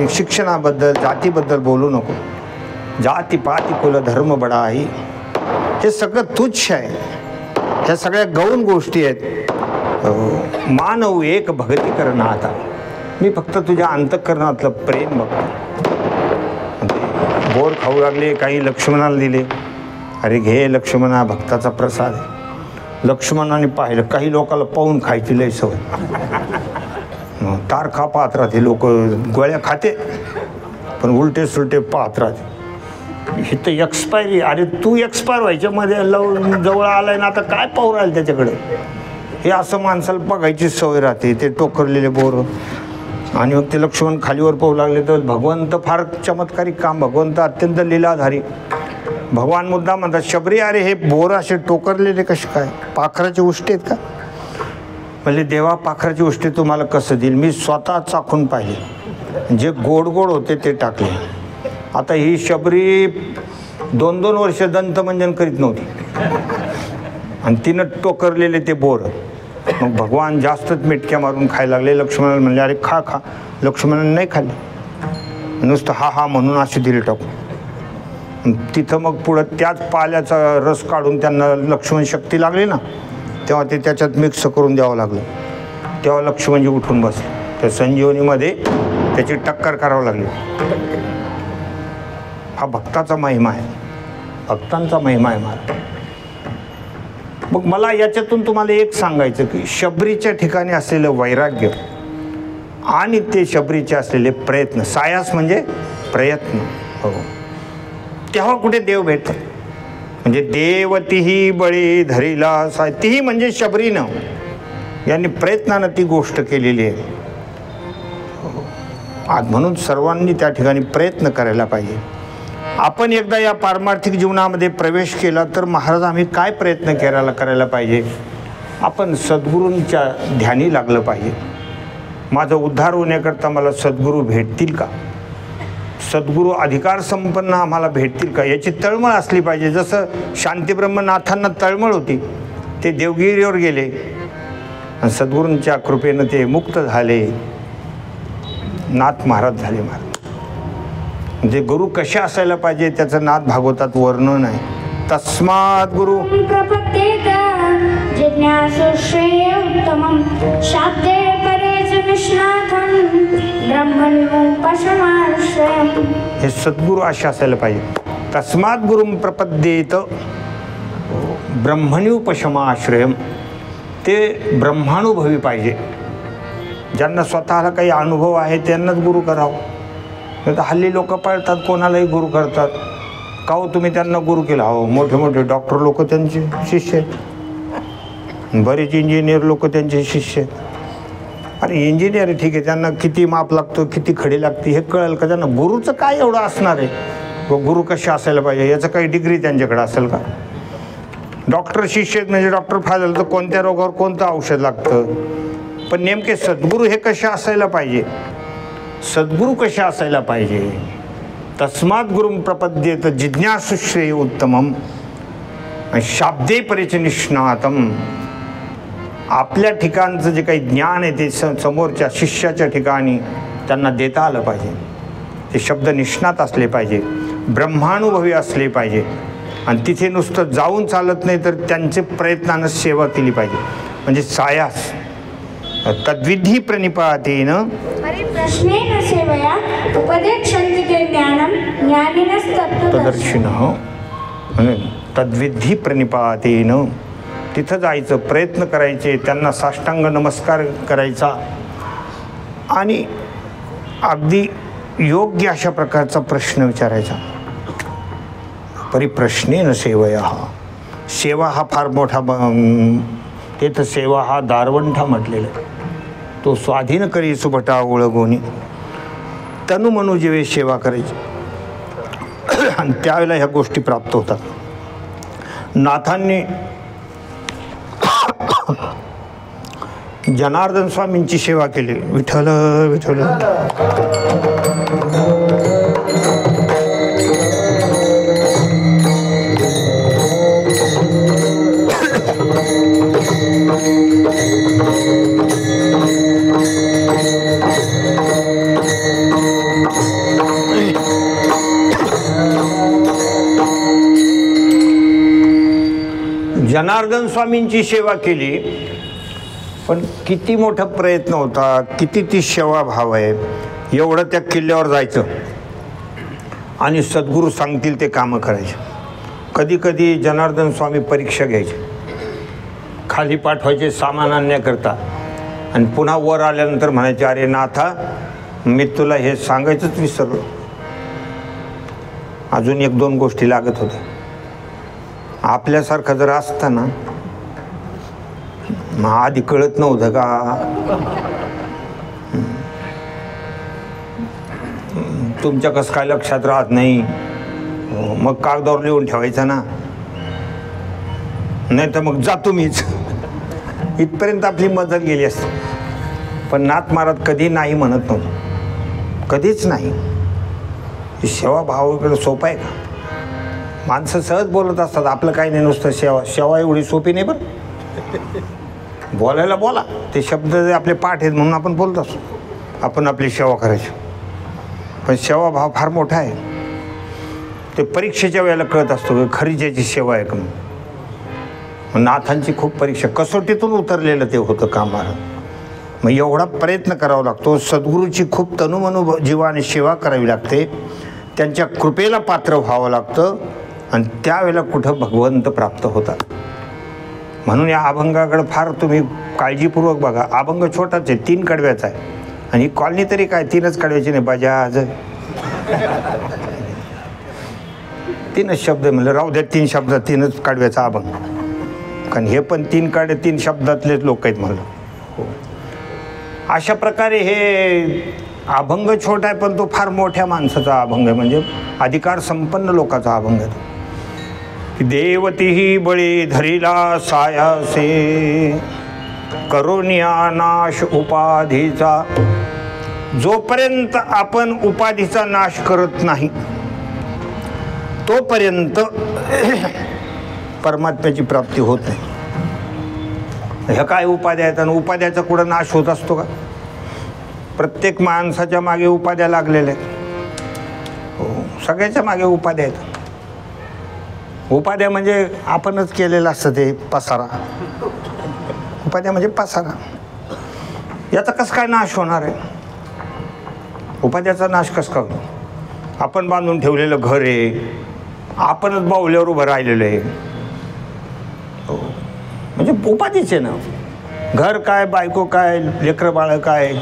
शिक्षणाबद्दल जातीबद्दल बोलू नको। जाती पाती कुल धर्म बडा आहे, हे सगळं तुच्छ आहे, ह्या सगळ्या गौण गोष्टी आहेत। मानव एक भगती करनाता, मी फक्त तुझ्या अंतःकरणातलं प्रेम बघतो। बोर खाऊ लागले, काही लक्ष्मणाला दिले। अरे घे लक्ष्मणा, भक्ताचा प्रसाद आहे। लक्ष्मणाने पाहिलं, काही लोकांना पाहून खायची लय सवय, तारखा पाहत राहते लोक, गोळ्या खाते पण उलटे सुलटे पाहत राहते। हे तर एक्सपायरी, अरे तू एक्सपायर व्हायच्यामध्ये जवळ आलाय ना, आता काय पाहू राहिलं त्याच्याकडे? हे असं माणसाला बघायची सवय राहते, ते टोकरलेले बोर। आणि मग ते लक्ष्मण खालीवर पाहू लागले तर भगवंत फार चमत्कारी काम, भगवंत अत्यंत लीलाधारी। भगवान मुद्दा म्हणतात, शबरी अरे हे बोर असे टोकरलेले कसे काय? पाखराचे उष्टे आहेत का? म्हणजे देवा पाखराची उष्टे तुम्हाला कसं देईल? मी स्वतः चाखून पाहिले, जे गोड गोड होते ते टाकले। आता ही शबरी 2-2 वर्ष दंतमंजन करीत नव्हती आणि तिनं टोकरलेले ते बोर। मग भगवान जास्तच मिटक्या मारून खायला लागले। लक्ष्मणाला म्हणले अरे खा खा। लक्ष्मणाने नाही खाल्ले, नुसतं हा हा म्हणून असे दिले टाकून। तिथं मग पुढं त्याच पाल्याचा रस काढून त्यांना लक्ष्मण शक्ती लागली ना, तेव्हा ते त्याच्यात मिक्स करून द्यावं लागलं। तेव्हा लक्ष्मणजी उठून बसले, त्या संजीवनीमध्ये त्याची टक्कर करावं लागली। हा भक्ताचा महिमा आहे, भक्तांचा महिमा आहे महाराज। मग मला याच्यातून तुम्हाला एक सांगायचं की शबरीच्या ठिकाणी असलेलं वैराग्य आणि ते शबरीचे असलेले प्रयत्न, सायास म्हणजे प्रयत्न, हो, तेव्हा कुठे देव भेटतात। म्हणजे देवतीही बळी धरिला साय, तीही म्हणजे शबरीनं, यांनी प्रयत्नानं ती गोष्ट केलेली आहे। आज म्हणून सर्वांनी त्या ठिकाणी प्रयत्न करायला पाहिजे। आपण एकदा या पारमार्थिक जीवनामध्ये प्रवेश केला तर महाराज आम्ही काय प्रयत्न करायला पाहिजे? आपण सद्गुरूंच्या ध्यानी लागलं पाहिजे। माझा उद्धार होण्याकरता मला सद्गुरू भेटतील का? सद्गुरू अधिकार संपन्न आम्हाला भेटतील का? याची तळमळ असली पाहिजे। जसं शांतीब्रह्मनाथांना तळमळ होती, ते देवगिरीवर गेले आणि सद्गुरूंच्या कृपेनं ते मुक्त झाले, नाथ महाराज झाले महाराज। म्हणजे गुरु कशा असायला पाहिजे त्याचं नाथ भागवतात वर्णन आहे। तस्मात् गुरु हे सद्गुरू असे असायला पाहिजे। तस्मात् गुरुं प्रपद्येत ब्रह्मण्युपशमाश्रयम, ते ब्रह्मानुभवी पाहिजे। ज्यांना स्वतःला काही अनुभव आहे त्यांनाच गुरु करावं। तर हल्ली लोक पळतात, कोणालाही गुरु करतात। का हो तुम्ही त्यांना गुरु केला? हो, मोठे मोठे डॉक्टर लोक त्यांचे शिष्य आहेत, बरेच इंजिनियर लोक त्यांचे शिष्य आहेत. अरे इंजिनियर ठीक आहे, त्यांना किती माप लागतं, किती खडी लागते हे कळेल का त्यांना? गुरुचं काय एवढं असणार आहे? गुरु कसे असायला पाहिजे याचं काही डिग्री त्यांच्याकडे असेल का? डॉक्टर शिष्य आहेत म्हणजे डॉक्टर फार झालं तर कोणत्या रोगावर कोणतं औषध लागतं, पण नेमके सद्गुरू हे कसे असायला पाहिजे? सद्गुरू कसे असायला पाहिजे? तस्मात् गुरुं प्रपद्येत जिज्ञासुश्रेय उत्तमम शाब्दे परिचनिष्णातम. आपल्या ठिकाणचं जे काही ज्ञान आहे ते समोरच्या शिष्याच्या ठिकाणी त्यांना देता आलं पाहिजे. ते शब्द निष्णात असले पाहिजे, ब्रह्मानुभवी असले पाहिजे. आणि तिथे नुसतं जाऊन चालत नाही तर त्यांचे प्रयत्नानं सेवा केली पाहिजे. म्हणजे सायास तद्विधी प्रणिपातेन परिप्रश्नेन सेवया उपदेक्षन्ति ते ज्ञानं ज्ञानिनस्तत्त्वदर्शिनः. तद्विधी प्रणिपातेन तिथं जायचं, प्रयत्न करायचे, त्यांना साष्टांग नमस्कार करायचा आणि अगदी योग्य अशा प्रकारचा प्रश्न विचारायचा. परिप्रश्नेन सेवया. सेवा हा फार मोठा तेथ सेवा हा दारवंठा म्हटलेला आहे. तो स्वाधीन करी सुभटा ओळगोनी तनु मनु जेवे सेवा करायची. आणि त्यावेळेला ह्या गोष्टी प्राप्त होतात. नाथांनी जनार्दन स्वामींची सेवा केली. विठ्ठल विठ्ठल. जनार्दन स्वामींची सेवा केली, पण किती मोठा प्रयत्न होता, किती ती सेवा भाव आहे. एवढं त्या किल्ल्यावर जायचं आणि सद्गुरू सांगतील ते कामं करायचे. कधी कधी जनार्दन स्वामी परीक्षा घ्यायचे, खाली पाठवायचे सामान आणण्याकरता आणि पुन्हा वर आल्यानंतर म्हणायचे, अरे नाथा मी तुला हे सांगायचंच विसरलो, अजून एक दोन गोष्टी लागत होत्या. आपल्यासारखं जर असतं ना मग आधी कळत नव्हतं का? तुमच्या कसं काय लक्षात राहत नाही? मग कागदावर लिहून ठेवायचं ना, नाही तर मग जातो मीच. इथपर्यंत आपली मदत गेली असते. पण नाथ महाराज कधी नाही म्हणत नव्हतं, कधीच नाही. सेवा भावाकडे सोपा आहे का? माणसं सहज बोलत असतात, आपलं काही नाही, नुसतं सेवा. सेवा एवढी सोपी नाही बरं. बोलायला बोला, ते शब्द आपले पाठ आहेत म्हणून आपण बोलत असतो, आपण आपली सेवा करायची. पण सेवा भाव फार मोठा आहे. ते परीक्षेच्या वेळेला कळत असतो की खरी ज्याची सेवा आहे का. मग नाथांची खूप परीक्षा, कसोटीतून उतरलेलं ते होतं काम. मग एवढा प्रयत्न करावा लागतो. सद्गुरूची खूप तनुमनु जीवाने सेवा करावी लागते, त्यांच्या कृपेला पात्र व्हावं लागतं. आणि त्यावेळेला कुठं भगवंत प्राप्त होतात. म्हणून या अभंगाकडे फार तुम्ही काळजीपूर्वक बघा. अभंग छोटाच आहे, 3 कडव्याचा आहे. आणि कॉलनी तरी काय 3च कडव्याची नाही, बजाज 3च शब्द म्हणलं, राहू द्या 3 शब्दात 3च कडव्याचा अभंग. कारण हे पण 3 कडे 3 शब्दातलेच लोक आहेत म्हणलं. हो, अशा प्रकारे हे अभंग छोटा आहे पण तो फार मोठ्या माणसाचा अभंग आहे. म्हणजे अधिकार संपन्न लोकांचा अभंग आहे. देवती ही बळी धरिला सायासे करुनिया नाश उपाधीचा. जोपर्यंत आपण उपाधीचा नाश करत नाही तोपर्यंत परमात्म्याची प्राप्ती होत नाही. ह्या काय उपाध्या आहेत आणि उपाध्याचा कुठं नाश होत असतो का? प्रत्येक माणसाच्या मागे उपाध्या लागलेल्या आहेत. हो, सगळ्याच्या मागे उपाध्या आहेत. उपाध्या म्हणजे आपणच केलेलं असतं ते पसारा. उपाध्या म्हणजे पसारा. याचा कसं काय नाश होणार आहे? उपाध्याचा नाश कसं काय? आपण बांधून ठेवलेलं घर आहे, आपणच बाहुल्यावर उभं राहिलेलं आहे. हो, म्हणजे उपाधीच आहे ना. घर काय, बायको काय, लेकरं बाळं काय,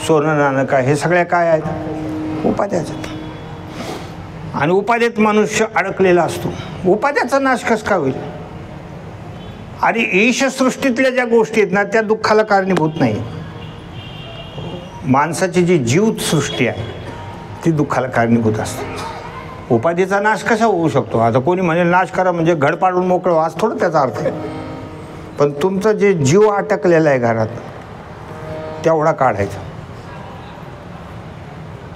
सोनं नाणं काय, हे सगळ्या काय आहेत? उपाध्याच. आणि उपाधीत मनुष्य अडकलेला असतो. उपाध्याचा नाश कसा काय होईल? आणि ईशसृष्टीतल्या ज्या गोष्टी आहेत ना त्या दुःखाला कारणीभूत नाही. माणसाची जी जीवसृष्टी आहे ती दुःखाला कारणीभूत असते. उपाधीचा नाश कसा होऊ शकतो? आता कोणी म्हणेल नाश करा म्हणजे घड पाडून मोकळं, आज थोडं त्याचा अर्थ आहे. पण तुमचं जे जीव अटकलेला आहे घरात तेवढा काढायचा.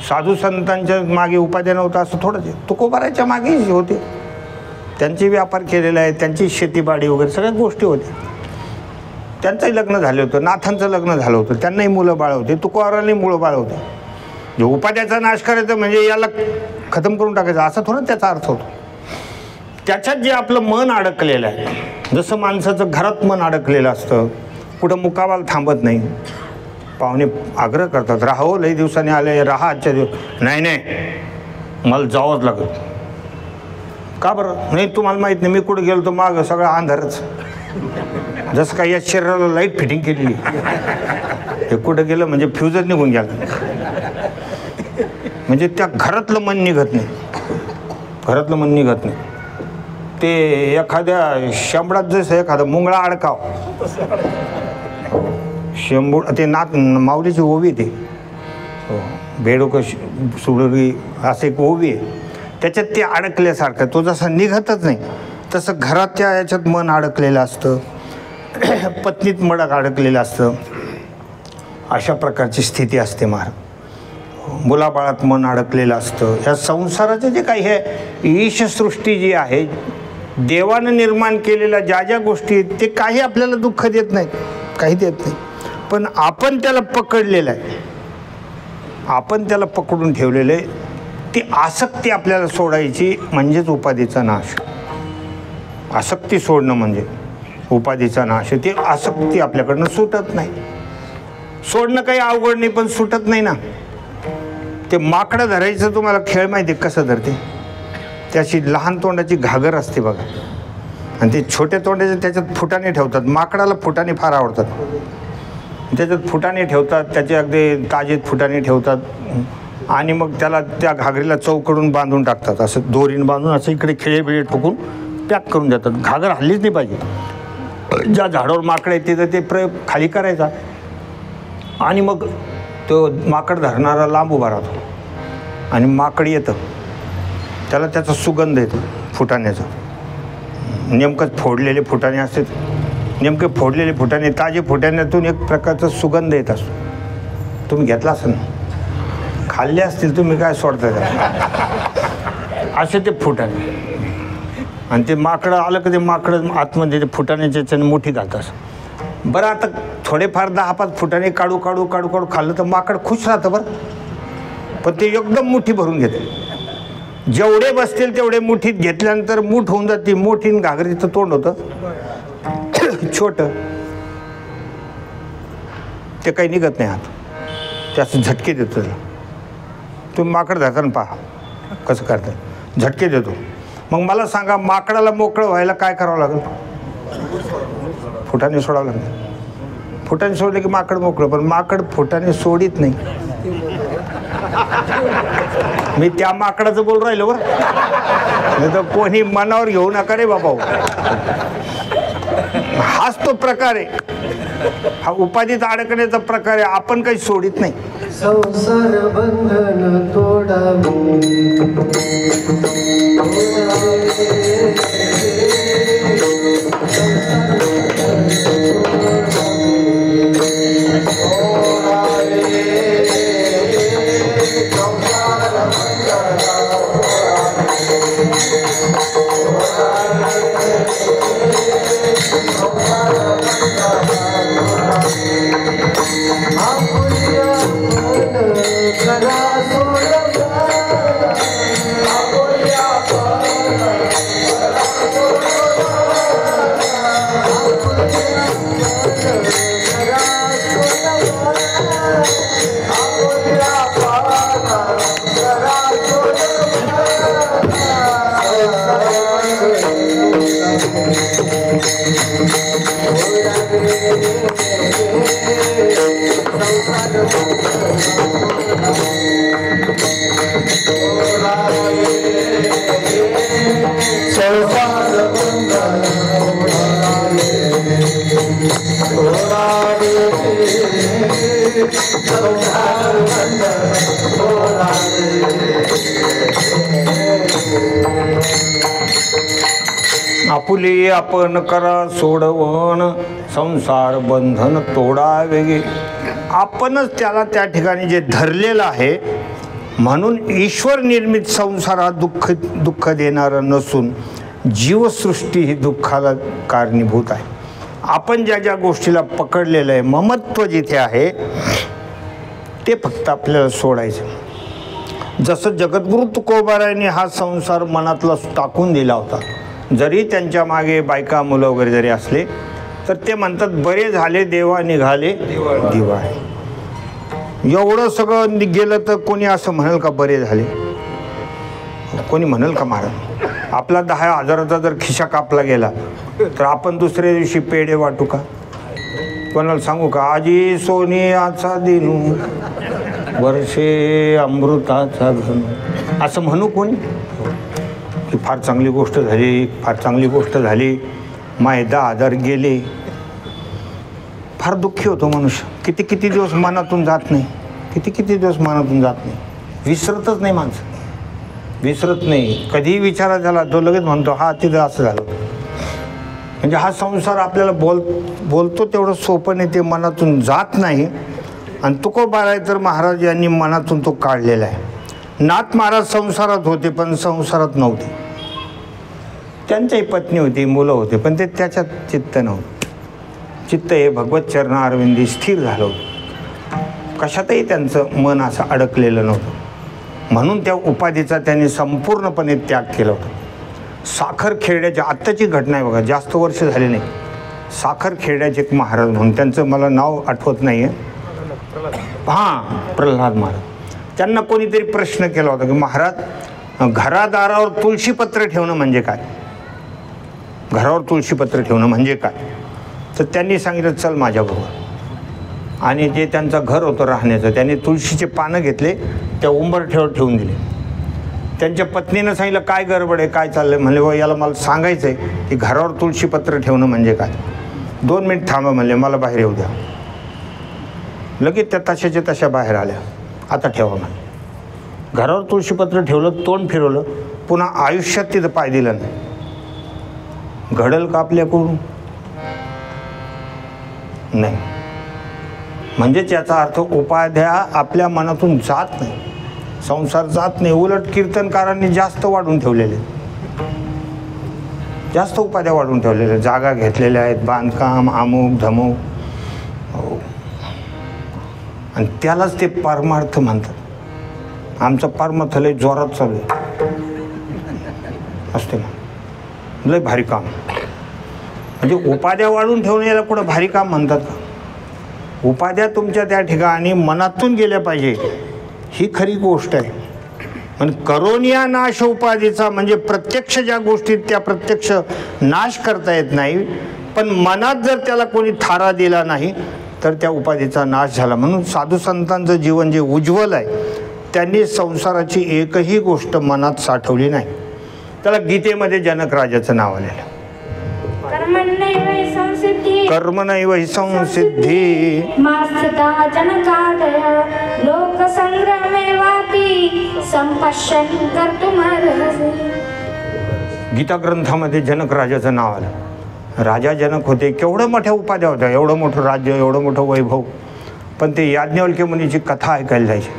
साधू संतांच्या मागे उपाध्या नव्हता असं थोडंच आहे. तुकोबाराच्या मागेही होते, त्यांचे व्यापार केलेला आहे, त्यांची शेतीबाडी वगैरे सगळ्या गोष्टी होत्या. त्यांचंही लग्न झालं होतं, नाथांचं लग्न झालं होतं, त्यांनाही मुलं बाळ होते, तुकोबारांनाही मुलं बाळ होते. जे उपाध्याचा नाश करायचा म्हणजे याला खतम करून टाकायचं असं थोडं त्याचा अर्थ होतो. त्याच्यात जे आपलं मन अडकलेलं आहे, जसं माणसाचं घरात मन अडकलेलं असतं, कुठं मुक्कामाला थांबत नाही. पाहुणे आग्रह करतात, राहावं लई दिवसांनी आले, राहा आजच्या दिवस. नाही नाही मला जावंच लागत. का बरं? नाही तुम्हाला माहीत नाही मी कुठं गेलो तर मागं सगळं अंधारच, जसं काही या शरीराला लाईट फिटिंग केलेली. हे कुठं गेलं म्हणजे फ्यूजच निघून गेला, म्हणजे त्या घरातलं मन निघत नाही, घरातलं मन निघत नाही. ते एखाद्या शेंबडात जसं एखादा मुंगळा अडकाव, शेंबूड ते नाथ माऊलीची ओवी, ते बेडोकं सुडरी असं एक ओवी आहे, त्याच्यात ते अडकल्यासारखं, तो जसा निघतच नाही तसं घराच्या याच्यात मन अडकलेलं असतं, पत्नीत मन अडकलेलं असतं. अशा प्रकारची स्थिती असते महाराज. मुलाबाळात मन अडकलेलं असतं. ह्या संसाराचं जे काही आहे ईशसृष्टी जी आहे, देवानं निर्माण केलेल्या ज्या ज्या गोष्टी आहेत ते काही आपल्याला दुःख देत नाहीत, काही देत नाही. पण आपण त्याला पकडलेलं आहे, आपण त्याला पकडून ठेवलेलं आहे. ती आसक्ती आपल्याला सोडायची म्हणजेच उपाधीचा नाश. आसक्ती सोडणं म्हणजे उपाधीचा नाश. ती आसक्ती आपल्याकडनं सुटत नाही. सोडणं काही अवघड नाही पण सुटत नाही ना. ते माकडं धरायचं तुम्हाला खेळ माहिती आहे कसं धरते? त्याची लहान तोंडाची घागर असते बघा, आणि ते छोट्या तोंडाचे त्याच्यात फुटाणे ठेवतात. माकडाला फुटाणे फार आवडतात, त्याच्यात फुटाणे ठेवतात, त्याचे अगदी ताजेत फुटाणे ठेवतात, आणि मग त्याला त्या घागरीला चौकडून बांधून टाकतात, असं दोरीनं बांधून असं इकडे खिळे बिळे ठोकून पॅक करून देतात. घागर हल्लीच नाही पाहिजे. ज्या झाडावर माकडं आहे तिथं ते प्रयोग खाली करायचा, आणि मग तो माकड धरणारा लांब उभा राहतो, आणि माकड येतं, त्याला त्याचा सुगंध येतो फुटाण्याचा. नेमकंच फोडलेले फुटाणे असते, नेमके फोडलेले फुटाणे, ताजे फुटाण्यातून एक प्रकारचा सुगंध येत असतो. तुम्ही घेतला असेल ना, खाल्ले असतील तुम्ही, काय सोडता त्याला असे ते फुटाणे. आणि ते माकडं आलं का ते माकडं आतमध्ये ते फुटाण्याच्या याच्याने मोठी घालतात. बरं आता थोडेफार 10-5 फुटाणे काढू काढू काढू काढू खाल्लं तर माकड खुश राहतं बरं, पण ते एकदम मुठी भरून घेते. जेवढे बसतील तेवढे मुठीत घेतल्यानंतर मूठ होऊन जाते. मोठीन घागरीचं तोंड होतं छोटं, ते काही निघत नाही हात, ते असं झटके देतो त्याला. तुम्ही माकड धरताना पहा कसं करता, झटके देतो. मग मला सांगा माकडाला मोकळं व्हायला काय करावं लागेल? फुटाणे सोडावं लागेल. फुटाणे सोडले की माकड मोकळं, पण माकड फुटाणे सोडित नाही. मी त्या माकडाचं बोल राहिलो बरं, नाही तर कोणी मनावर घेऊ नका रे बाबा. हाच तो प्रकार आहे, हा उपाधीत अडकण्याचा प्रकार आहे. आपण काही सोडित नाही. संसार बंधन तोडावे, Oh, आपुले आपण करा सोडवण, संसार बंधन तोडा वेगे. आपणच त्याला त्या ठिकाणी जे धरलेलं आहे, म्हणून ईश्वर निर्मित संसार हा दुःख देणारा नसून जीवसृष्टी ही दुःखाला कारणीभूत आहे. आपण ज्या ज्या गोष्टीला पकडलेलं आहे, ममत्व जिथे आहे ते फक्त आपल्याला सोडायचं. जसं जगद्गुरु तुकोबारायांनी हा संसार मनातला टाकून दिला होता, जरी त्यांच्या मागे बायका मुलं वगैरे जरी असले तर ते म्हणतात बरे झाले देवा निघाले दिवा. एवढं सगळं गेलं तर कोणी असं म्हणाल का बरे झाले? कोणी म्हणाल का महाराज? आपला 10,000चा जर खिशा कापला गेला तर आपण दुसऱ्या दिवशी पेढे वाटू का? कोणाला सांगू का आजी सोनियाचा दिनू वर्षे अमृताचा घन, असं म्हणू कोणी? की फार चांगली गोष्ट झाली, फार चांगली गोष्ट झाली, माय 10,000 गेले. फार दुःखी होतो मनुष्य. किती किती दिवस मनातून जात नाही, किती किती दिवस मनातून जात नाही. विसरतच नाही माणसं, विसरत नाही. कधीही विचारात झाला तो लगेच म्हणतो हा तिथं असं झालं. म्हणजे हा संसार आपल्याला बोलतो तेवढं सोपं नाही, ते मनातून जात नाही. आणि तुकोबाराय तर महाराज यांनी मनातून तो काढलेला आहे. नाथ महाराज संसारात होते पण संसारात नव्हते. त्यांच्याही पत्नी होती, मुलं होते, पण ते त्याच्यात चित्त नव्हतं. चित्त हे भगवत चरणारविंदी स्थिर झालं होतं. कशातही त्यांचं मन असं अडकलेलं नव्हतं. म्हणून त्या उपाधीचा त्यांनी संपूर्णपणे त्याग केला होता. साखर खेड्याची आत्ताची घटना आहे बघा, जास्त वर्ष झाले नाही. साखर खेड्याचे एक महाराज म्हणून, त्यांचं मला नाव आठवत नाही आहे, हां प्रल्हाद महाराज. त्यांना कोणीतरी प्रश्न केला होता की महाराज घरादारावर तुळशीपत्र ठेवणं म्हणजे काय? घरावर तुळशीपत्र ठेवणं म्हणजे काय? तर त्यांनी सांगितलं चल माझ्याबरोबर. आणि जे त्यांचं घर होतं राहण्याचं, त्यांनी तुळशीचे पानं घेतले, त्या उंबरठ्यावर ठेवून दिले. त्यांच्या पत्नीनं सांगितलं काय गडबड आहे, काय चाललं? म्हणले व याला मला सांगायचं आहे की घरावर तुळशीपत्र ठेवणं म्हणजे काय. 2 मिनिट थांबा म्हणले, मला बाहेर येऊ द्या. लगेच त्या तशाच्या तशा बाहेर आल्या. आता ठेवा म्हणे. घरावर तुळशीपत्र ठेवलं, तोंड फिरवलं, पुन्हा आयुष्यात तिथं पाय दिलं नाही. घडल का आपल्याकडून? नाही. म्हणजेच याचा अर्थ उपाध्या आपल्या मनातून जात नाही, संसार जात नाही. उलट कीर्तनकारांनी जास्त वाढून ठेवलेले, जास्त उपाध्या वाढून ठेवलेल्या, जागा घेतलेल्या आहेत, बांधकाम अमुक धमुक. हो, आणि त्यालाच ते परमार्थ म्हणतात. आमचं परमार्थ लय जोरात चालू आहे असते ना, लय भारी काम. म्हणजे उपाध्या वाढून ठेवणं याला कुठं भारी काम म्हणतात का? उपाध्या तुमच्या त्या ठिकाणी मनातून गेल्या पाहिजे, ही खरी गोष्ट आहे. पण करोनिया नाश उपाधीचा म्हणजे प्रत्यक्ष ज्या गोष्टीत त्या प्रत्यक्ष नाश करता येत नाही, पण मनात जर त्याला कोणी थारा दिला नाही तर त्या उपाधीचा नाश झाला. म्हणून साधू संतांचं जीवन जे उज्ज्वल आहे, त्यांनी संसाराची एकही गोष्ट मनात साठवली नाही. त्याला गीतेमध्ये जनक राजाचं नाव आलेलं. कर्मणैव हि संसिद्धी मास्थिता जनकादय लोकसंग्रमे वापि संपश्यन् कर्तुमर्हसि. गीता ग्रंथामध्ये जनक राजाचं नाव आलं. राजा जनक होते, केवढं मोठ्या उपाध्या होत्या, एवढं मोठं राज्य, एवढं मोठं वैभव, पण ते याज्ञवल्क्य मुनीची कथा ऐकायला जायचे.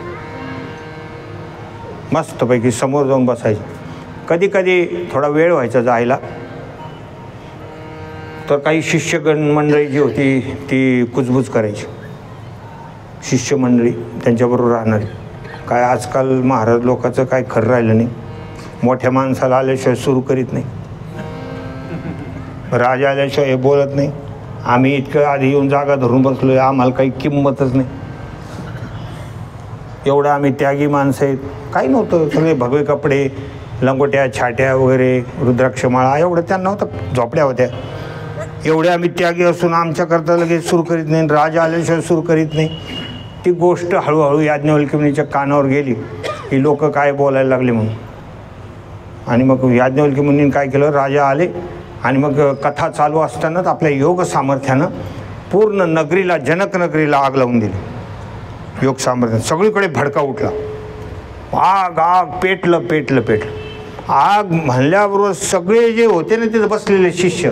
मस्तपैकी समोर जाऊन बसायचे. कधी कधी थोडा वेळ व्हायचा जायला, तर काही शिष्यगण मंडळी जी होती ती कुजबूज करायची. शिष्यमंडळी त्यांच्याबरोबर राहणारी. काय आजकाल महाराज लोकांचं काय खरं राहिलं नाही. मोठ्या माणसाला आल्याशिवाय सुरू करीत नाही, राजा आल्याशिवाय हे बोलत नाही. आम्ही इतकं आधी येऊन जागा धरून बसलो आहे, आम्हाला काही किंमतच नाही, एवढं आम्ही त्यागी माणसं आहेत. काही नव्हतं, सगळे भगवे कपडे, लंगोट्या छाट्या वगैरे, रुद्राक्षमाळा, एवढं त्यांना नव्हतं. झोपड्या होत्या. एवढे आम्ही त्यागी असून आमच्याकरता लगेच सुरू करीत नाही, राजा आल्याशिवाय सुरू करीत नाही. ती गोष्ट हळूहळू याज्ञवल्क्य मुनीच्या कानावर गेली की लोक काय बोलायला लागले म्हणून. आणि मग याज्ञवल्क्य मुनींनी काय केलं, राजा आले आणि मग कथा चालू असतानाच आपल्या योग सामर्थ्यानं पूर्ण नगरीला, जनक नगरीला आग लावून दिली. योग सामर्थ्यानं सगळीकडे भडका उठला. आग आग, पेटलं पेटलं पेटलं. आग म्हणल्याबरोबर सगळे जे होते ना तिथे बसलेले शिष्य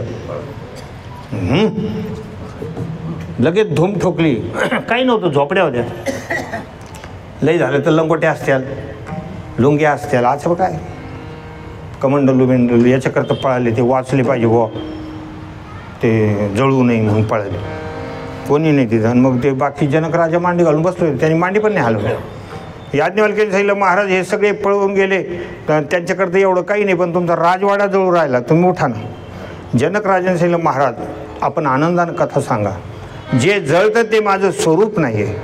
लगेच धूम ठोकली. काही नव्हतं, झोपड्या होत्या. लई झालं तर लंगोट्या असत्याल, लुंग्या असत्याल, असं काय कमंडलू बिंडलू याच्याकरता पळाले. ते वाचले पाहिजे बुवा, ते जळू नये म्हणून पळाले. कोणी नाही तिथं. आणि मग ते बाकी जनक राजा मांडी घालून बसले होते, त्यांनी मांडी पण नाही हलवली. याज्ञवल्क्याने सांगितलं महाराज हे सगळे पळून गेले, त्यांच्याकरता एवढं काही नाही, पण तुमचा राजवाडा जळू राहिला, तुम्ही उठा ना. जनक राजाने सांगितलं महाराज आपण आनंदानं कथा सांगा. जे जळतं ते माझं स्वरूप नाही आहे,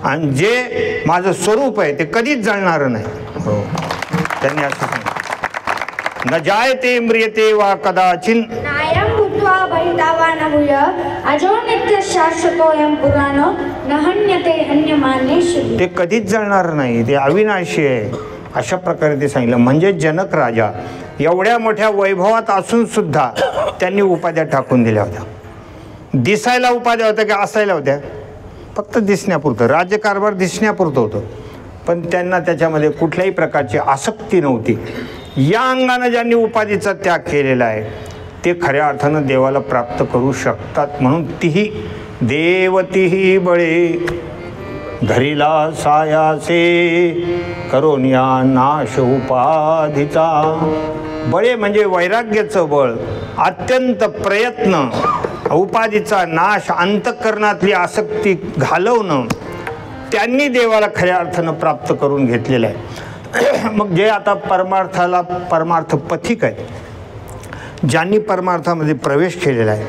आणि जे माझं स्वरूप आहे ते कधीच जळणारं नाही. हो, त्यांनी असं सांगितलं. न जायते म्रियते वा कदाचिन नायं भूत्वा भविता न भूय अजो नित्य शाश्वतोऽयं पुराणो न हन्यते हन्यमानेषु. ते कधीच जळणार नाही, ते अविनाशी आहे. अशा प्रकारे ते सांगितलं. म्हणजे जनक राजा एवढ्या मोठ्या वैभवात असून सुद्धा त्यांनी उपाध्या टाकून दिल्या होत्या. दिसायला उपाध्या होत्या की असायला होत्या? फक्त दिसण्यापुरतं, राज्यकारभार दिसण्यापुरतं होतं. पण त्यांना त्याच्यामध्ये कुठल्याही प्रकारची आसक्ती नव्हती. या अंगानं ज्यांनी उपाधीचा त्याग केलेला आहे ते खऱ्या अर्थानं देवाला प्राप्त करू शकतात. म्हणून तीही देवतीही बळे धरिला सायासे करोनिया नाश उपाधीचा. बळे म्हणजे वैराग्याचं बळ, अत्यंत प्रयत्न, उपाधीचा नाश, अंतःकरणातली आसक्ती घालवणं, त्यांनी देवाला खऱ्या अर्थानं प्राप्त करून घेतलेलं आहे. मग जे आता परमार्थ पथिक आहे, ज्यांनी परमार्थामध्ये प्रवेश केलेला आहे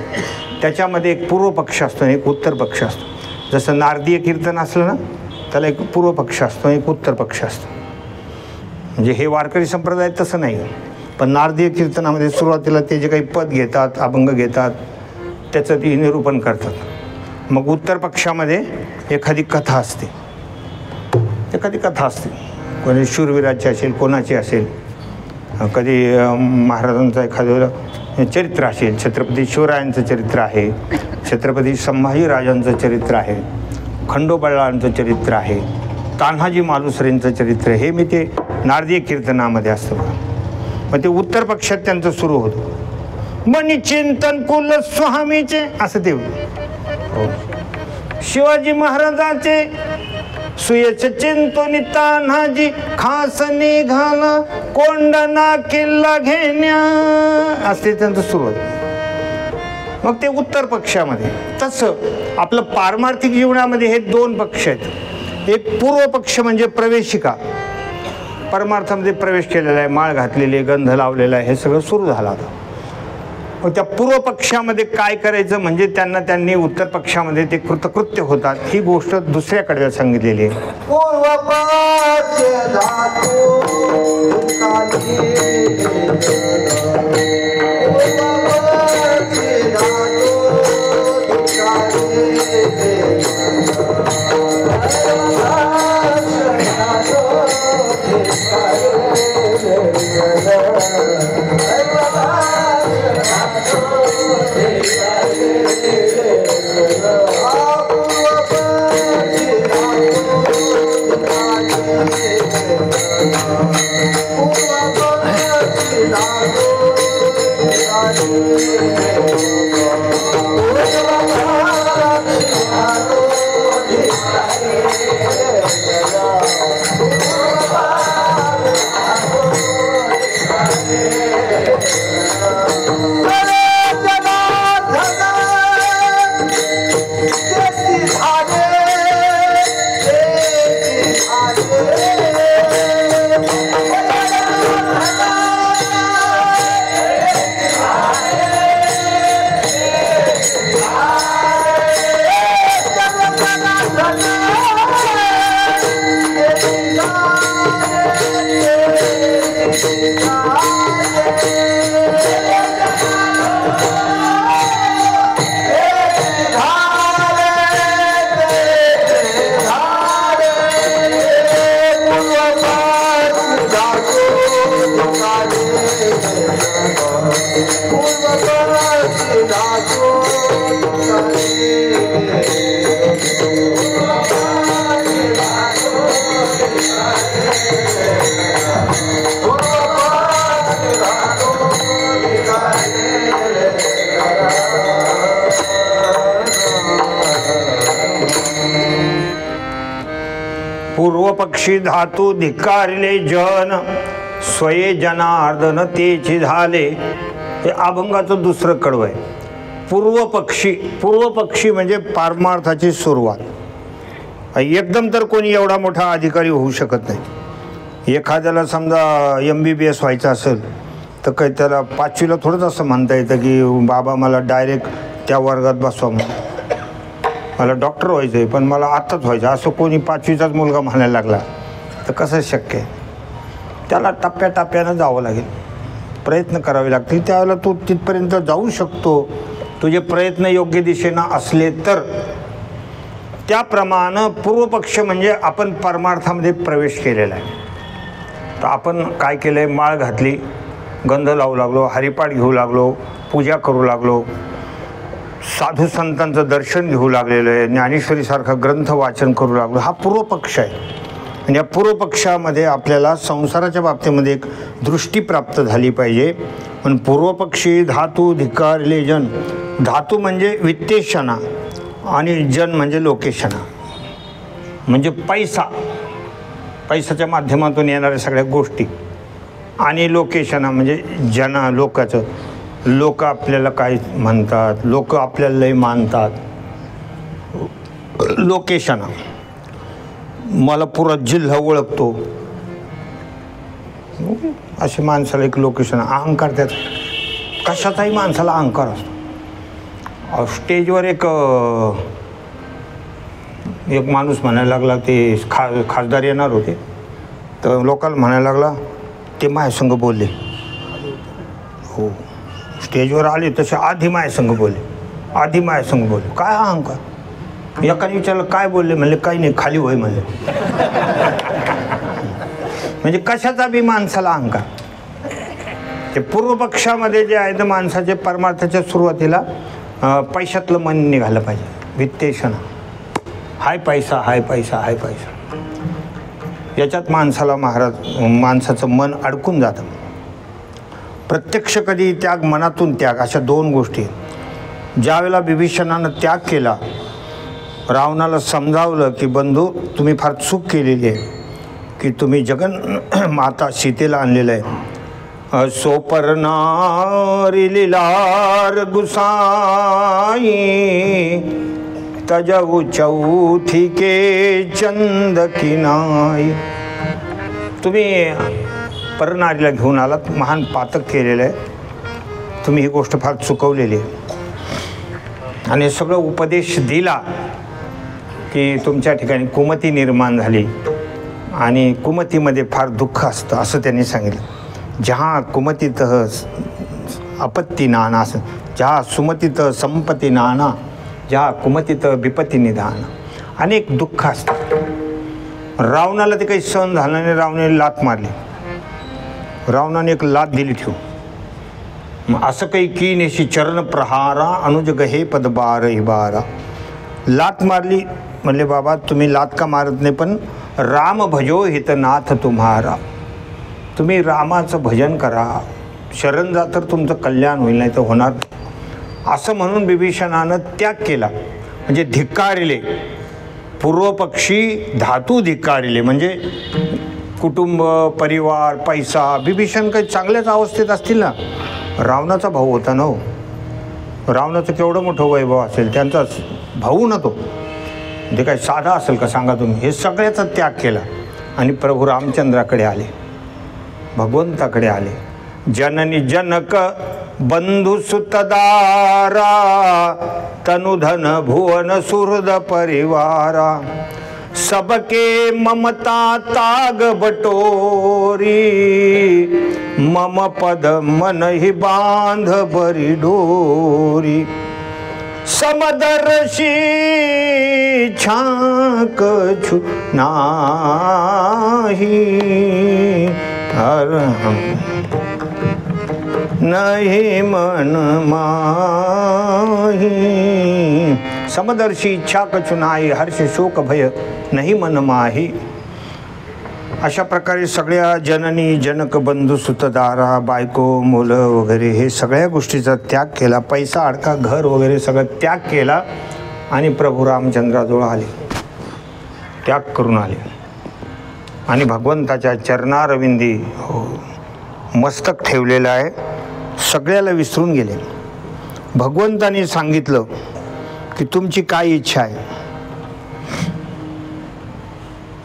त्याच्यामध्ये एक पूर्व पक्ष असतो आणि एक उत्तर पक्ष असतो. जसं नारदीय कीर्तन असलं ना, त्याला एक पूर्व पक्ष असतो आणि एक उत्तर पक्ष असतो. म्हणजे हे वारकरी संप्रदाय तसं नाही. पण नारदीय कीर्तनामध्ये सुरुवातीला ते जे काही पद घेतात, अभंग घेतात, त्याचं ते निरूपण करतात. मग उत्तर पक्षामध्ये एखादी कथा असते, कोणी शूरवीराची असेल, कोणाची असेल, कधी महाराजांचं एखादं चरित्र असेल, छत्रपती शिवरायांचं चरित्र आहे, छत्रपती संभाजीराजांचं चरित्र आहे, खंडोबाळांचं चरित्र आहे, तान्हाजी मालुसरेंचं चरित्र, हे मी ते नारदीय कीर्तनामध्ये असतं. मग ते उत्तर पक्षात त्यांचं सुरू होतं. मनी चिंतन कुल स्वामीचे असं ते शिवाजी महाराजांचे सुयच चिंतोनी तान्हाजी खास निघाला कोंडाणा किल्ला घेण्या असते त्यांचं सुरू होतं. मग ते उत्तर पक्षामध्ये. तसं आपलं पारमार्थिक जीवनामध्ये हे दोन पक्ष आहेत. एक पूर्व पक्ष म्हणजे प्रवेशिका, परमार्थामध्ये प्रवेश केलेला आहे, माळ घातलेली आहे, गंध लावलेला आहे, हे सगळं सुरू झालं होतं. मग त्या पूर्व पक्षामध्ये काय करायचं म्हणजे त्यांनी उत्तर पक्षामध्ये ते कृतकृत्य होतात. ही गोष्ट दुसऱ्याकडे सांगितलेली आहे. पूर्वपक्षी धातू धिक्कारिले जन स्वये जनार्दन तेची झाले. हे अभंगाचं दुसरं कडवं आहे. पूर्वपक्षी म्हणजे पारमार्थाची सुरुवात. एकदम तर कोणी एवढा मोठा अधिकारी होऊ शकत नाही. एखाद्याला समजा MBBS व्हायचं असेल तर काही त्याला 5वीला थोडंच असं म्हणता येतं की बाबा मला डायरेक्ट त्या वर्गात बसवा म्हणून, मला डॉक्टर व्हायचं आहे पण मला आत्ताच व्हायचं, असं कोणी 5वीचाच मुलगा म्हणायला लागला तर कसं शक्य आहे? त्याला टप्प्याटप्प्यानं जावं लागेल, प्रयत्न करावे लागतील. त्यावेळेला तू तिथपर्यंत जाऊ शकतो तुझे प्रयत्न योग्य दिशेनं असले तर. त्याप्रमाणे पूर्वपक्ष म्हणजे आपण परमार्थामध्ये प्रवेश केलेला आहे. तर आपण काय केलं आहे? माळ घातली, गंध लावू लागलो, हरिपाठ घेऊ लागलो, पूजा करू लागलो, साधू संतांचं दर्शन घेऊ लागलेलं आहे, ज्ञानेश्वरीसारखा ग्रंथ वाचन करू लागलो. हा पूर्वपक्ष आहे. आणि या पूर्वपक्षामध्ये आपल्याला संसाराच्या बाबतीमध्ये एक दृष्टी प्राप्त झाली पाहिजे. पण पूर्वपक्षी धातू धिक्कारिले जन. धातू म्हणजे वित्तेषणा आणि जन म्हणजे लोकेशना, म्हणजे पैशाच्या माध्यमातून येणाऱ्या सगळ्या गोष्टी. आणि लोकेशना म्हणजे लोकाचं. लोक आपल्याला काय म्हणतात, लोक आपल्याला लय मानतात. लोकेशना, मला पुरा जिल्हा ओळखतो, असे माणसाला एक लोकेशन. अहंकार, त्यात कशाचाही माणसाला अहंकार असतो. स्टेजवर एक माणूस म्हणायला लागला, ते खासदार येणार होते, तर लोकांना म्हणायला लागला ते माझ्यासंग बोलले. हो, स्टेजवर आले तसे आधी माझ्यासंग बोलले. काय अहंकार? एकाने विचारलं काय बोलले? म्हणले काही नाही, खाली होय म्हणले. म्हणजे कशाचा बी माणसाला अहंकार. ते पूर्वपक्षामध्ये जे आहे तर माणसाचे परमार्थाच्या सुरुवातीला पैशातलं मन निघालं पाहिजे. वित्तेषणा, हाय पैसा. याच्यात माणसाचं मन अडकून जातं. प्रत्यक्ष कधी त्याग, मनातून त्याग, अशा दोन गोष्टी. ज्यावेळेला विभीषणानं त्याग केला, रावणाला समजावलं की बंधू तुम्ही फार चूक केलेली आहे की तुम्ही माता सीतेला आणलेलं आहे. सोपर्णारी लिलार गुसाई तजऊ चौथी के चंद किनाई. तुम्ही परनारीला घेऊन आलात, महान पातक केलेलं आहे, तुम्ही ही गोष्ट फार चुकवलेली आहे. आणि सगळं उपदेश दिला की तुमच्या ठिकाणी कुमती निर्माण झाली आणि कुमतीमध्ये फार दुःख असतं असं त्यांनी सांगितलं. जहाँ कुमतीत अपत्ती नाना, जहाँ सुमतीत संपत्ती नाना, जहाँ कुमतीत विपत्ती निधान. अनेक दुःख असतात. रावणाला ते काही सहन झालं नाही, रावणाने लात मारली. रावणाने एक लात दिली ठेवून. मग असं काही की नेशी चरण प्रहारा अनुज गहे पद बारा. लात मारली. म्हणले बाबा तुम्ही लात का मारत नाही, पण राम भजो हितनाथ तुम्हारा, तुम्ही रामाचं भजन करा, शरण जा तर तुमचं कल्याण होईल, नाही तर होणार. असं म्हणून विभीषणानं त्याग केला. म्हणजे धिक्कारिले, पूर्वपक्षी धातू धिक्कारिले म्हणजे कुटुंब, परिवार, पैसा. विभीषण काही चांगल्याच अवस्थेत असतील ना. रावणाचा भाऊ होता ना. रावणाचं केवढं मोठं वैभव असेल, त्यांचा भाऊ ना तो. ते काय साधा असेल का सांगा तुम्ही? हे सगळ्याचा त्याग केला आणि प्रभू रामचंद्राकडे आले, भगवंताकडे आले. जननी जनक बंधू सुतदारा तनुधन भुवन सुहृद परिवारा. सबके ममता ताग बटोरी मम पद मन ही बांध बरी डोरी. समदर्शी छाक छु नाही हर हम नहीं मन माही. समदर्शी इच्छा कछु नाही हर्ष शोक भय नाही मन माही. अशा प्रकारे सगळ्या जननी जनक बंधू सुतदारा, बायको, मुलं वगैरे हे सगळ्या गोष्टीचा त्याग केला. पैसा अडका, घर वगैरे सगळं त्याग केला आणि प्रभू रामचंद्राजवळ आले, त्याग करून आले. आणि भगवंताच्या चरणारविंदी मस्तक ठेवलेलं आहे. सगळ्याला विसरून गेले. भगवंताने सांगितलं की तुमची काय इच्छा आहे.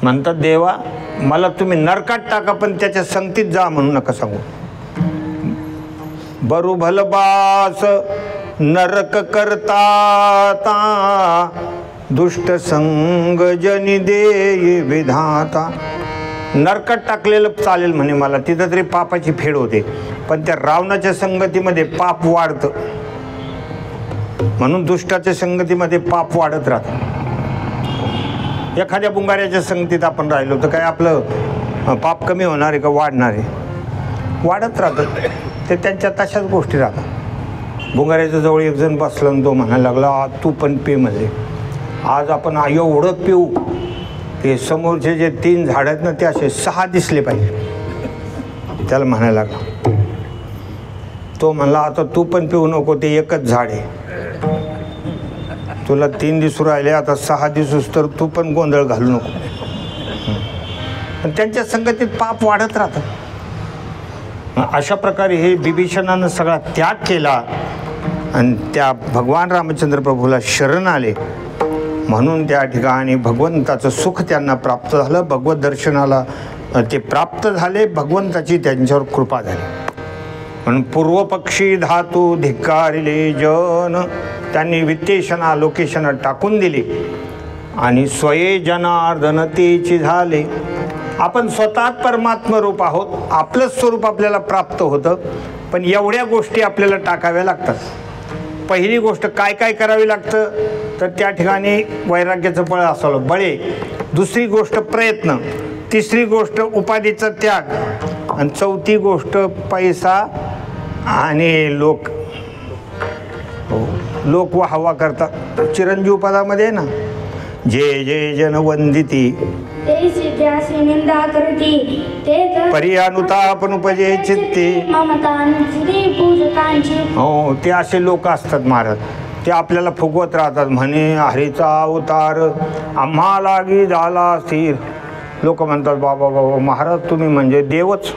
म्हणतात देवा मला तुम्ही नरकात टाका पण त्याच्या संगतीत जा म्हणू नका सांगू. बरु भलबास नरक करता दुष्ट संग जनी दे विधाता. नरकात टाकलेलं चालेल म्हणे मला, तिथं तरी पापाची फेड होते, पण त्या रावणाच्या संगतीमध्ये पाप वाढतं. म्हणून दुष्टाच्या संगतीमध्ये पाप वाढत राहतं. एखाद्या बुंगाऱ्याच्या संगतीत आपण राहिलो तर काय आपलं पाप कमी होणार आहे का वाढणार आहे? वाढत राहतं. ते त्यांच्या तशाच गोष्टी राहतात. बुंगाऱ्याच्या जवळ एक जण बसला आणि तो म्हणायला लागला तू पण पे म्हणजे. आज आपण एवढं पिऊ ते समोरचे जे 3 झाड आहेत ना ते असे 6 दिसले पाहिजे. त्याला म्हणायला लागला. तो म्हणला आता तू पण पिऊ नको, ते एकच झाड आहे. तुला 3 दिसू राहिले, आता 6 दिसूस तर तू पण गोंधळ घालू नको. पण त्यांच्या संगतीत पाप वाढत राहतं. अशा प्रकारे हे बिभीषणानं सगळा त्याग केला आणि त्या भगवान रामचंद्र प्रभूला शरण आले. म्हणून त्या ठिकाणी भगवंताचं सुख त्यांना प्राप्त झालं. भगवत दर्शनाला ते प्राप्त झाले. भगवंताची त्यांच्यावर कृपा झाली. म्हणून पूर्वपक्षी धातू धिक्कारिले जन, त्यांनी वित्तेशना लोकेशना टाकून दिली आणि स्वये जनार्दन तेची झाले. आपण स्वतः परमात्म रूप आहोत. आपलं स्वरूप आपल्याला प्राप्त होतं, पण एवढ्या गोष्टी आपल्याला टाकाव्या लागतात. पहिली गोष्ट काय काय करावी लागतं तर त्या ठिकाणी वैराग्याचं बळ असावं बळे. दुसरी गोष्ट प्रयत्न. तिसरी गोष्ट उपाधीचा त्याग. आणि चौथी गोष्ट पैसा आणि लोक. लोक वाहवा करतात. चिरंजीव पदामध्ये ना जे जे जन वंदिती पर्यानुतापन उपजे चित्ते. हो ते असे लोक असतात महाराज. ते आपल्याला फुगवत राहतात म्हणे हरीचा अवतार आम्हा लागी झाला स्थिर. लोक म्हणतात बाबा बाबा महाराज तुम्ही म्हणजे देवच.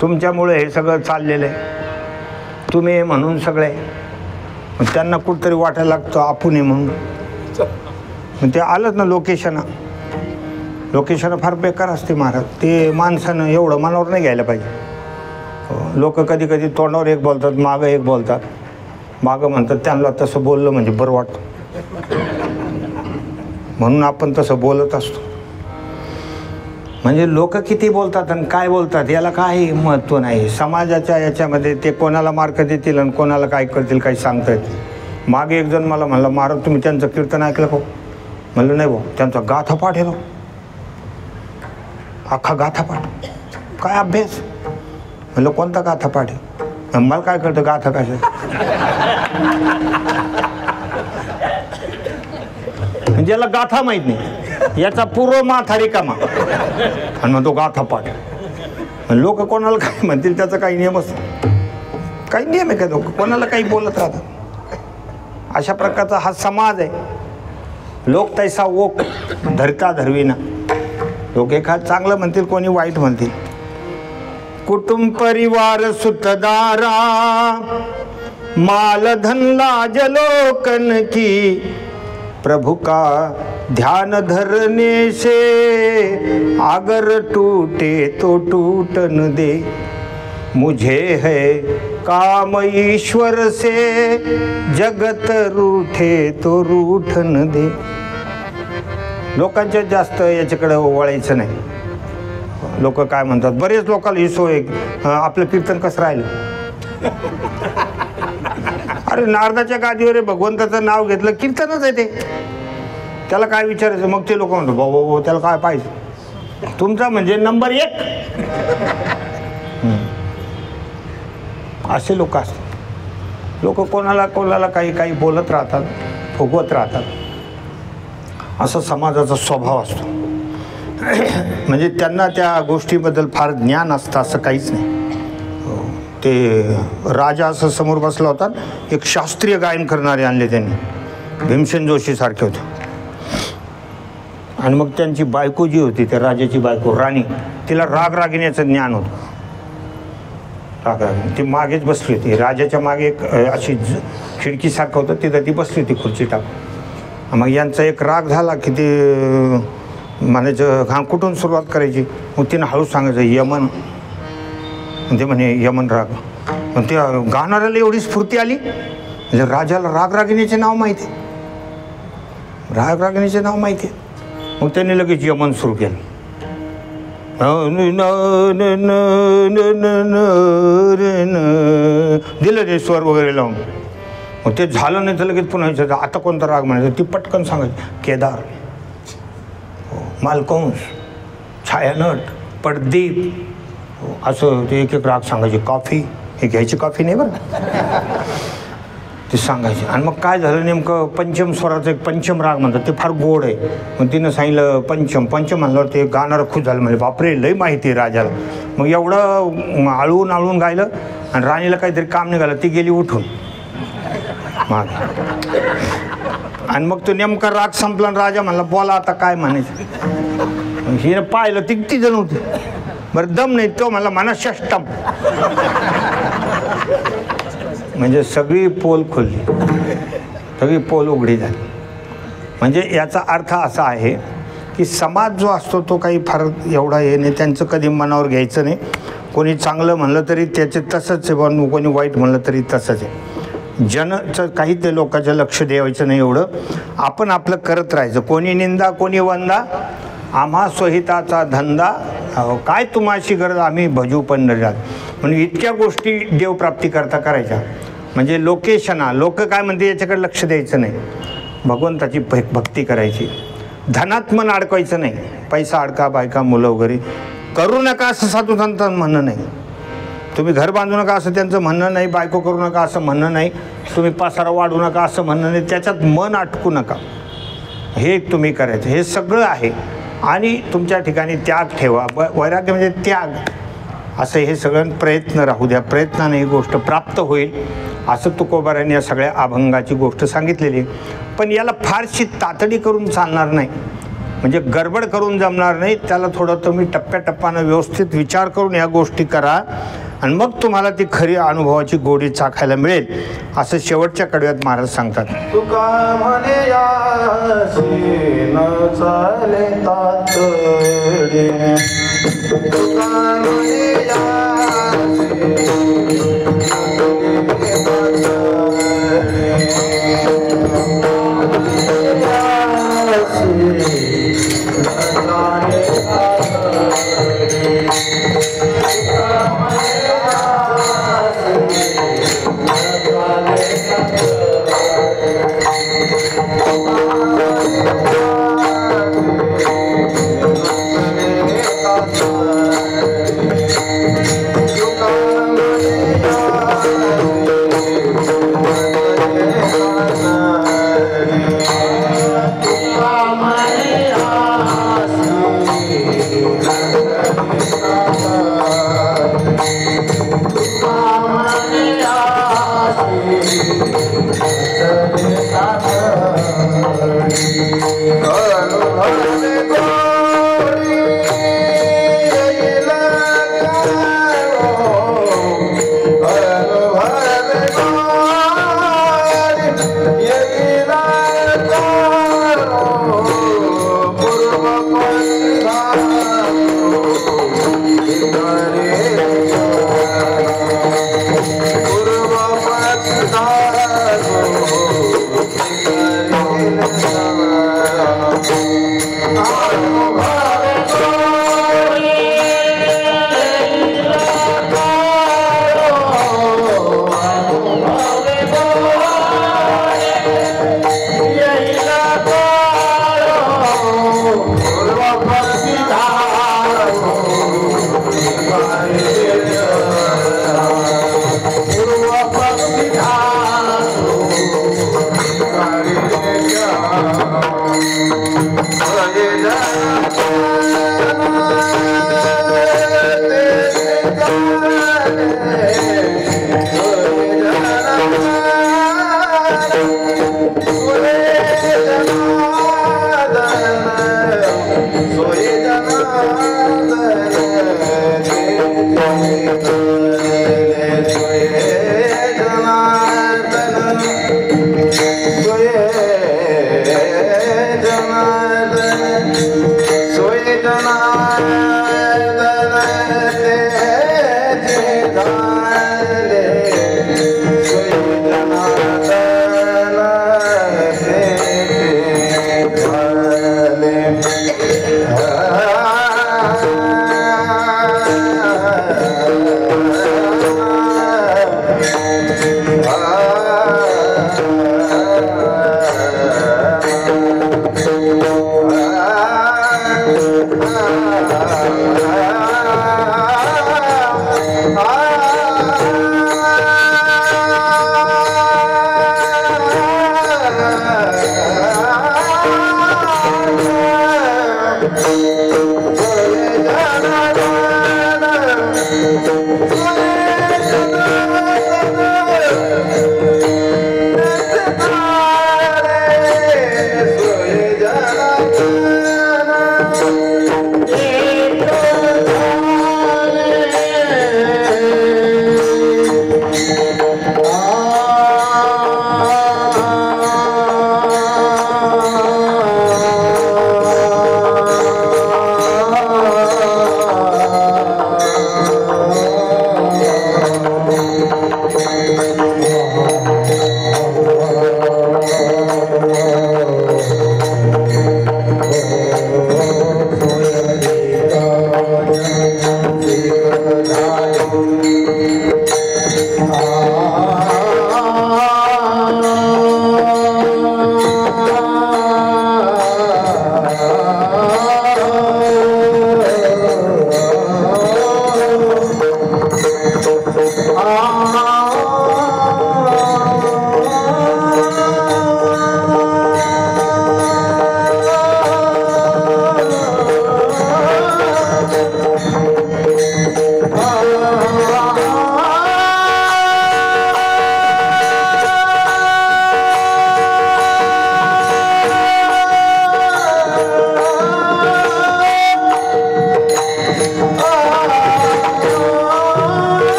तुमच्यामुळे हे सगळं चाललेलं आहे. तुम्ही म्हणून सगळे. त्यांना कुठंतरी वाटायला लागतं आपण आहे म्हणून. ते आलंच ना लोकेशना. लोकेशना फार बेकार असते महाराज. ते माणसानं एवढं मनावर नाही घ्यायला पाहिजे. लोक कधी कधी तोंडावर एक बोलतात मागं एक बोलतात. मागं म्हणतात त्यांना तसं बोललं म्हणजे बरं वाटतं म्हणून आपण तसं बोलत असतो. म्हणजे लोक किती बोलतात आणि काय बोलतात याला काही महत्त्व नाही. समाजाच्या याच्यामध्ये ते कोणाला मार्क देतील आणि कोणाला काय करतील काही सांगता येत. मागे एक जण मला म्हणलं महाराज तुम्ही त्यांचं कीर्तन ऐकलं का? म्हणलं नाही भाऊ, त्यांचा गाथापाठ आहे ना, अख्खा गाथापाठ. काय अभ्यास? म्हणलं कोणता गाथापाठ आहे? मला काय कळतं गाथा कशा. म्हणजे याला गाथा माहीत नाही. याचा पूर्व माथा रिकामा आणि मग तो गाथापाठ. लोक कोणाला काय म्हणतील त्याचा काही नियम असतो. काही नियम आहे का? लोक कोणाला काही बोलत राहतात. अशा प्रकारचा हा समाज आहे. लोक तैसा ओक धरता धरवीना. लोक एखाद चांगलं म्हणतील कोणी वाईट म्हणतील. कुटुंब परिवार सुतदारा माल धन लाज लोकन की प्रभु का ध्यान धरने से अगर टूटे तो टूटन दे. मुझे है काम ईश्वर से जगत रूठे तो रूठन दे. लोकांच्या जास्त याच्याकडे वळायचं नाही. लोक काय म्हणतात बरेच लोकांना ही सोय आपलं कीर्तन कसं राहिलं. अरे नारदाच्या गादीवर भगवंताचं नाव घेतलं कीर्तनच आहे ते. त्याला काय विचारायचं? मग ते लोक म्हणतात बाबा त्याला काय पाहिजे? तुमचा म्हणजे नंबर 1. असे लोक असतात. लोक कोणाला कोणाला काही काही बोलत राहतात, फुगवत राहतात. असा समाजाचा स्वभाव असतो. म्हणजे त्यांना त्या गोष्टीबद्दल फार ज्ञान असतं असं काहीच नाही. ते राजा असं समोर बसला होता. एक शास्त्रीय गायन करणारे आणले त्यांनी. भीमसेन जोशी सारखे होते. आणि मग त्यांची बायको जी होती, त्या राजाची बायको राणी, तिला रागरागिण्याचं ज्ञान होतं. रागरागिणी ती मागेच बसली होती, राजाच्या मागे एक अशी खिडकीसारखं होतं, तिथं ती बसली होती खुर्ची टाकून. मग यांचा एक राग झाला की ते म्हणायचं हा कुठून सुरुवात करायची. मग तिनं हळूच सांगायचं यमन. ते म्हणे यमन राग. पण त्या गाणाऱ्याला एवढी स्फूर्ती आली, म्हणजे राजाला रागरागिणीचे नाव माहिती आहे, रागरागिणीचे नाव माहिती आहे. मग त्यांनी लगेच यमन सुरू केलं. दिलं ते स्वर वगैरे लावून. मग ते झालं नाही तर लगेच पुन्हा विचारायचं आता कोणता राग म्हणायचं. ती पटकन सांगायची केदार, मालकंस, छायानट, पडदीप, असं ते एक एक राग सांगायचे. कॉफी हे घ्यायची कॉफी नाही बरं ते सांगायचे. आणि मग काय झालं नेमकं पंचम स्वराचं एक पंचम राग म्हणतात, ते फार गोड आहे. मग तिनं सांगितलं पंचम. पंचम म्हणल्यावर ते गाणारं खुश झालं, म्हणजे बापरे लय माहिती आहे राजाला. मग एवढं आळून आळून गायलं आणि राणीला काहीतरी काम निघालं, ती गेली उठून माग. आणि मग तो नेमका राग संपला आणि राजा म्हणला बोला आता काय म्हणायचं. हिनं पाहिलं ती किती जण होती, बरं दम नाही. तो म्हणला म्हणा षष्टम. म्हणजे सगळी पोल खुलली, सगळी पोल उघडी झाली. म्हणजे याचा अर्थ असा आहे की समाज जो असतो तो काही फार एवढा हे नाही, त्यांचं कधी मनावर घ्यायचं नाही. कोणी चांगलं म्हणलं तरी त्याचे तसंच आहे, कोणी वाईट म्हणलं तरी तसंच आहे. जनचं काही ते लोकांचं लक्ष द्यायचं नाही एवढं. आपण आपलं करत राहायचं. कोणी निंदा कोणी वंदा, आम्हा स्वहिताचा धंदा, काय तुम्हाशी गरज आम्ही भजू पंढरीनाथ. म्हणजे इतक्या गोष्टी देवप्राप्ती करता करायच्या. म्हणजे लोकेशना लोक काय म्हणते याच्याकडे लक्ष द्यायचं नाही, भगवंताची भक्ती करायची. धनात मन अडकवायचं नाही, पैसा अडका, बायका मुलं वगैरे करू नका असं साधू संतांचं म्हणणं नाही. तुम्ही घर बांधू नका असं त्यांचं म्हणणं नाही, बायको करू नका असं म्हणणं नाही, तुम्ही पसारा वाढू नका असं म्हणणं नाही. त्याच्यात मन अटकू नका, हे तुम्ही करायचं. हे सगळं आहे. आणि तुमच्या ठिकाणी त्याग ठेवा. वैराग्य म्हणजे त्याग असं हे सगळं प्रयत्न राहू द्या. प्रयत्नाने ही गोष्ट प्राप्त होईल असं तुकोबारांनी या सगळ्या अभंगाची गोष्ट सांगितलेली. पण याला फारशी तातडी करून चालणार नाही, म्हणजे गडबड करून जमणार नाही. त्याला थोडं तुम्ही टप्प्याटप्प्यानं व्यवस्थित विचार करून या गोष्टी करा आणि मग तुम्हाला ती खरी अनुभवाची गोडी चाखायला मिळेल असं शेवटच्या कडव्यात महाराज सांगतात. तुका म्हणे यासी न चाले तातडी, तुका म्हणे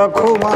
रखुमा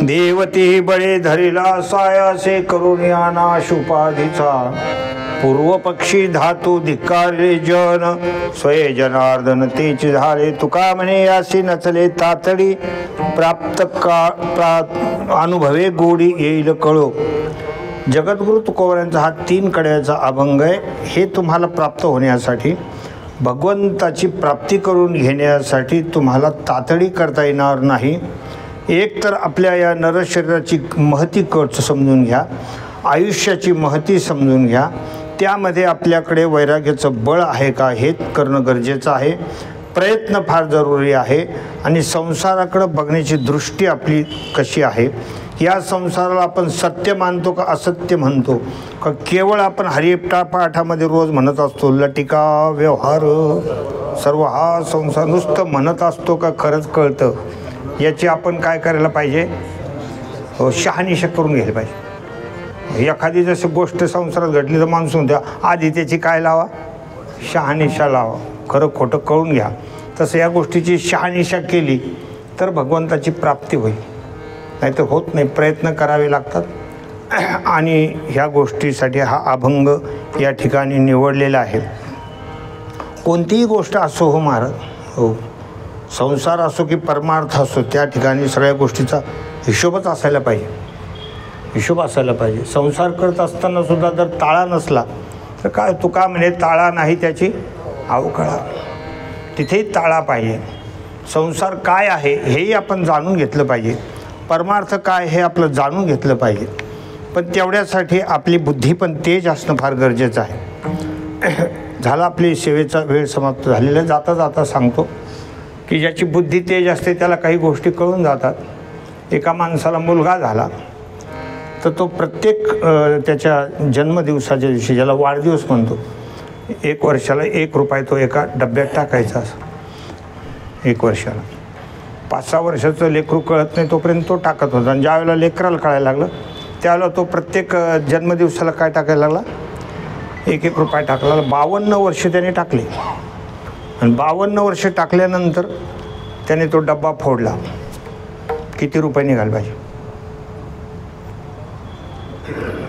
देवती बळे धरिला सायासे करून नाश उपाधीचा पूर्व पक्षी धातू धिक्कारले जन स्वये जनार्दन तेच झाले तुका म्हणे यासी नचले तातडी प्राप्त अनुभवे गोडी येईल कळो. जगद्गुरु तुकोबारायांचा हा 3 कड्याचा अभंग आहे. हे तुम्हाला प्राप्त होण्यासाठी भगवंताची प्राप्ती करून घेण्यासाठी तुम्हाला तातडी करता येणार नाही. एक तर आपल्या या नरशरीराची महती समजून घ्या, आयुष्याची महती समजून घ्या, त्यामध्ये आपल्याकडे वैराग्याचं बळ आहे का हे करणं गरजेचं आहे. प्रयत्न फार जरुरी आहे आणि संसाराकडं बघण्याची दृष्टी आपली कशी आहे. या संसाराला आपण सत्य मानतो का असत्य म्हणतो का केवळ आपण हरिपटा पाठामध्ये रोज म्हणत असतो लटिका व्यवहार सर्व हा संसार नुसतं म्हणत असतो का खरंच कळतं. याची आपण काय करायला पाहिजे, शहानिशा करून घ्यायला पाहिजे. एखादी जशी गोष्ट संसारात घडली तर माणूस द्या आधी त्याची काय लावा, शहानिशा लावा, खरं खोटं कळून घ्या. तसं या गोष्टीची शहानिशा केली तर भगवंताची प्राप्ती होईल, नाहीतर होत नाही. प्रयत्न करावे लागतात आणि ह्या गोष्टीसाठी हा अभंग या ठिकाणी निवडलेला आहे. कोणतीही गोष्ट असो हो महाराज, हो संसार असो की परमार्थ असो, त्या ठिकाणी सगळ्या गोष्टीचा हिशोबच असायला पाहिजे, हिशोब असायला पाहिजे. संसार करत असताना सुद्धा जर ताळा नसला तर काय तुका म्हणे ताळा नाही त्याची अवकळा, तिथेही ताळा पाहिजे. संसार काय आहे हेही आपण जाणून घेतलं पाहिजे, परमार्थ काय हे आपलं जाणून घेतलं पाहिजे. पण तेवढ्यासाठी आपली बुद्धी पण तेज असणं फार गरजेचं आहे. झाला आपली सेवेचा वेळ समाप्त झालेला. जाता जाता सांगतो की ज्याची बुद्धी तेज असते त्याला काही गोष्टी कळून जातात. एका माणसाला मुलगा झाला तर तो प्रत्येक त्याच्या जन्मदिवसाच्या दिवशी, ज्याला वाढदिवस म्हणतो, 1 वर्षाला 1 रुपया तो एका डब्यात टाकायचा. 1 वर्षाला 5-6 वर्षाचं लेकरू कळत नाही तोपर्यंत तो टाकत होता. आणि ज्यावेळेला लेकराला कळायला लागलं त्यावेळेला तो प्रत्येक जन्मदिवसाला काय टाकायला लागला, 1-1 रुपया टाकला. 52 वर्ष त्याने टाकले आणि 52 वर्ष टाकल्यानंतर त्याने तो डब्बा फोडला. किती रुपये निघाले पाहिजे?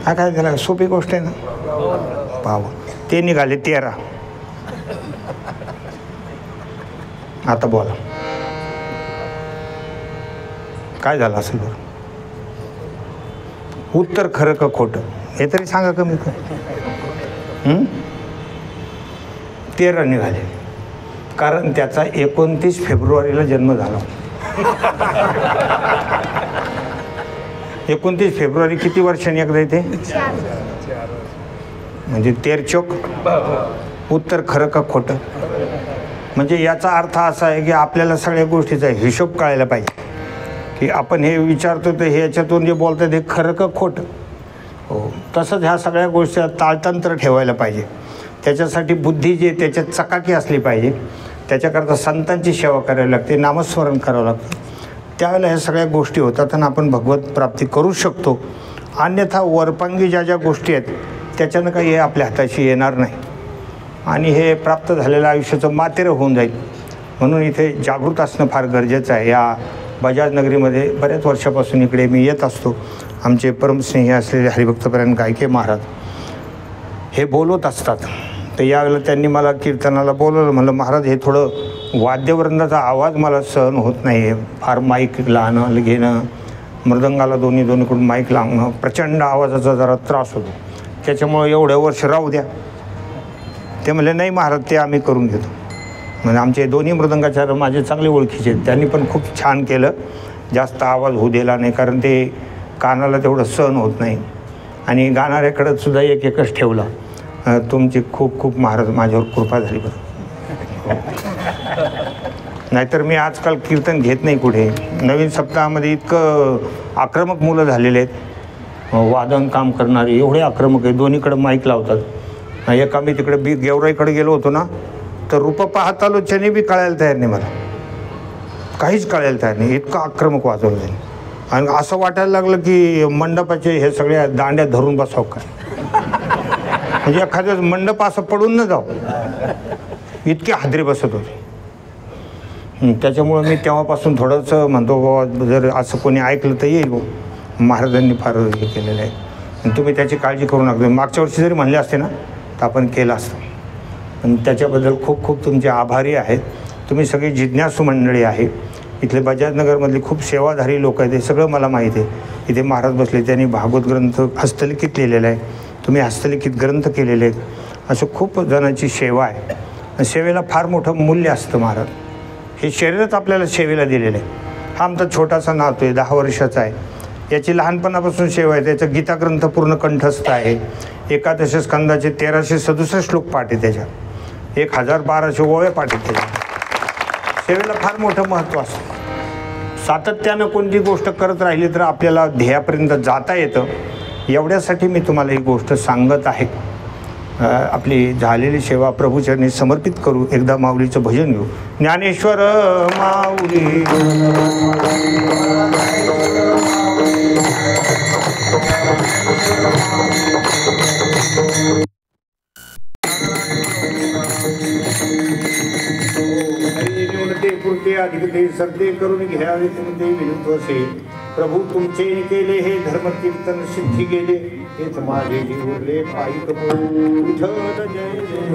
हा काय झाला, सोपी गोष्ट आहे ना. ते निघाले 13. आता बोला काय झालं असेल बरं? उत्तर खरं का खोटं हे तरी सांगा कमी कमी. 13 निघाले, कारण त्याचा 29 फेब्रुवारीला जन्म झाला. 29 फेब्रुवारी किती वर्षांनी एकदा येते? म्हणजे 13 चोक उत्तर खरं का खोटं. म्हणजे याचा अर्थ असा आहे की आपल्याला सगळ्या गोष्टीचा हिशोब कळायला पाहिजे की आपण हे विचारतो तर हे याच्यातून जे बोलतात हे खरं का खोटं. हो, तसंच ह्या सगळ्या गोष्टी ताळतंत्र ठेवायला पाहिजे. त्याच्यासाठी बुद्धी जी आहे त्याच्यात चकाकी असली पाहिजे. त्याच्याकरता संतांची सेवा करावी लागते, नामस्मरण करावं लागतं. त्यावेळेला ह्या सगळ्या गोष्टी होतात आणि आपण भगवत प्राप्ती करू शकतो. अन्यथा वरपांगी ज्या ज्या गोष्टी आहेत त्याच्यानं काही हे आपल्या हाताशी येणार नाही आणि हे प्राप्त झालेलं आयुष्याचं मातेरं होऊन जाईल. म्हणून इथे जागृत असणं फार गरजेचं आहे. या बजाज नगरीमध्ये बऱ्याच वर्षापासून इकडे मी येत असतो. आमचे परमस्नेही असलेले हरिभक्तपरायण गायके महाराज हे बोलत असतात. तर यावेळेला त्यांनी मला कीर्तनाला बोलवलं. म्हणलं महाराज हे थोडं वाद्यवृंदाचा आवाज मला सहन होत नाही आहे. फार माईक लहान घेणं, मृदंगाला दोन्हीकडून माईक लावणं, प्रचंड आवाजाचा जरा त्रास होतो. त्याच्यामुळे एवढ्या वर्ष राहू द्या. ते म्हणले नाही महाराज ते आम्ही करून घेतो. म्हणजे आमचे दोन्ही मृदंगाचार्य माझे चांगले ओळखीचे आहेत. त्यांनी पण खूप छान केलं. जास्त आवाज होऊ दिला नाही, कारण ते कानाला तेवढं सहन होत नाही. आणि गाणाऱ्याकडं सुद्धा एकच ठेवला. तुमची खूप खूप महाराज माझ्यावर कृपा झाली बरं. नाहीतर मी आजकाल कीर्तन घेत नाही कुठे. नवीन सप्ताहामध्ये इतकं आक्रमक मुलं झालेले आहेत, वादन काम करणारे एवढे आक्रमक आहे. दोन्हीकडं माईक लावतात. एका मी तिकडे गेवराईकडे गेलो होतो ना, तर रूप पाहत आलो त्याने बी कळायला तयार नाही, मला काहीच कळायला तयार नाही. इतकं आक्रमक वाजवलं त्यांनी. आणि असं वाटायला लागलं की मंडपाचे हे सगळ्या दांड्या धरून बसाव काय, म्हणजे एखाद्या मंडप असं पडून न जाऊ, इतके हादरे बसत होते. त्याच्यामुळं मी तेव्हापासून थोडंसं म्हणतो बाबा जर असं कोणी ऐकलं तर येईल भाऊ, महाराजांनी फार हे केलेलं आहे आणि तुम्ही त्याची काळजी करू नका. मागच्या वर्षी जरी म्हणले असते ना तर आपण केलं असतं. आणि त्याच्याबद्दल खूप खूप तुमचे आभारी आहेत. तुम्ही सगळी जिज्ञासू मंडळी आहे. इथले बजाजनगरमधली खूप सेवाधारी लोक आहेत, हे सगळं मला माहिती आहे. इथे महाराज बसले, त्यांनी भागवत ग्रंथ हस्तलिखित लिहिलेला आहे, तुम्ही हस्तलिखित ग्रंथ केलेले आहेत. असं खूप जणांची सेवा आहे. सेवेला फार मोठं मूल्य असतं. महाराज हे शरीरच आपल्याला सेवेला दिलेलं आहे. हा आमचा छोटासा नातू आहे, 10 वर्षाचा आहे. याची लहानपणापासून सेवा आहे. त्याचा गीता ग्रंथ पूर्ण कंठस्थ आहे. एकादश स्कंदाचे 1367 श्लोक पाठ आहे, त्याच्यात 1012 ओव्या पाठ आहेत. त्याच्यात सेवेला फार मोठं महत्त्व असतं. सातत्यानं कोणती गोष्ट करत राहिली तर आपल्याला ध्येयापर्यंत जाता येतं. एवढ्यासाठी मी तुम्हाला ही गोष्ट सांगत आहे. आपली झालेली सेवा प्रभूचरणी समर्पित करू. एकदा माऊलीचं भजन घेऊ. ज्ञानेश्वर माऊली पुरते अधिकते सर्ते करून घ्यावे तुमचे विरुद्ध असे. प्रभू तुमचे केले हे धर्म कीर्तन सिद्धी गेले. हेच माझे जीवले पायी विठ्ठल जय जय.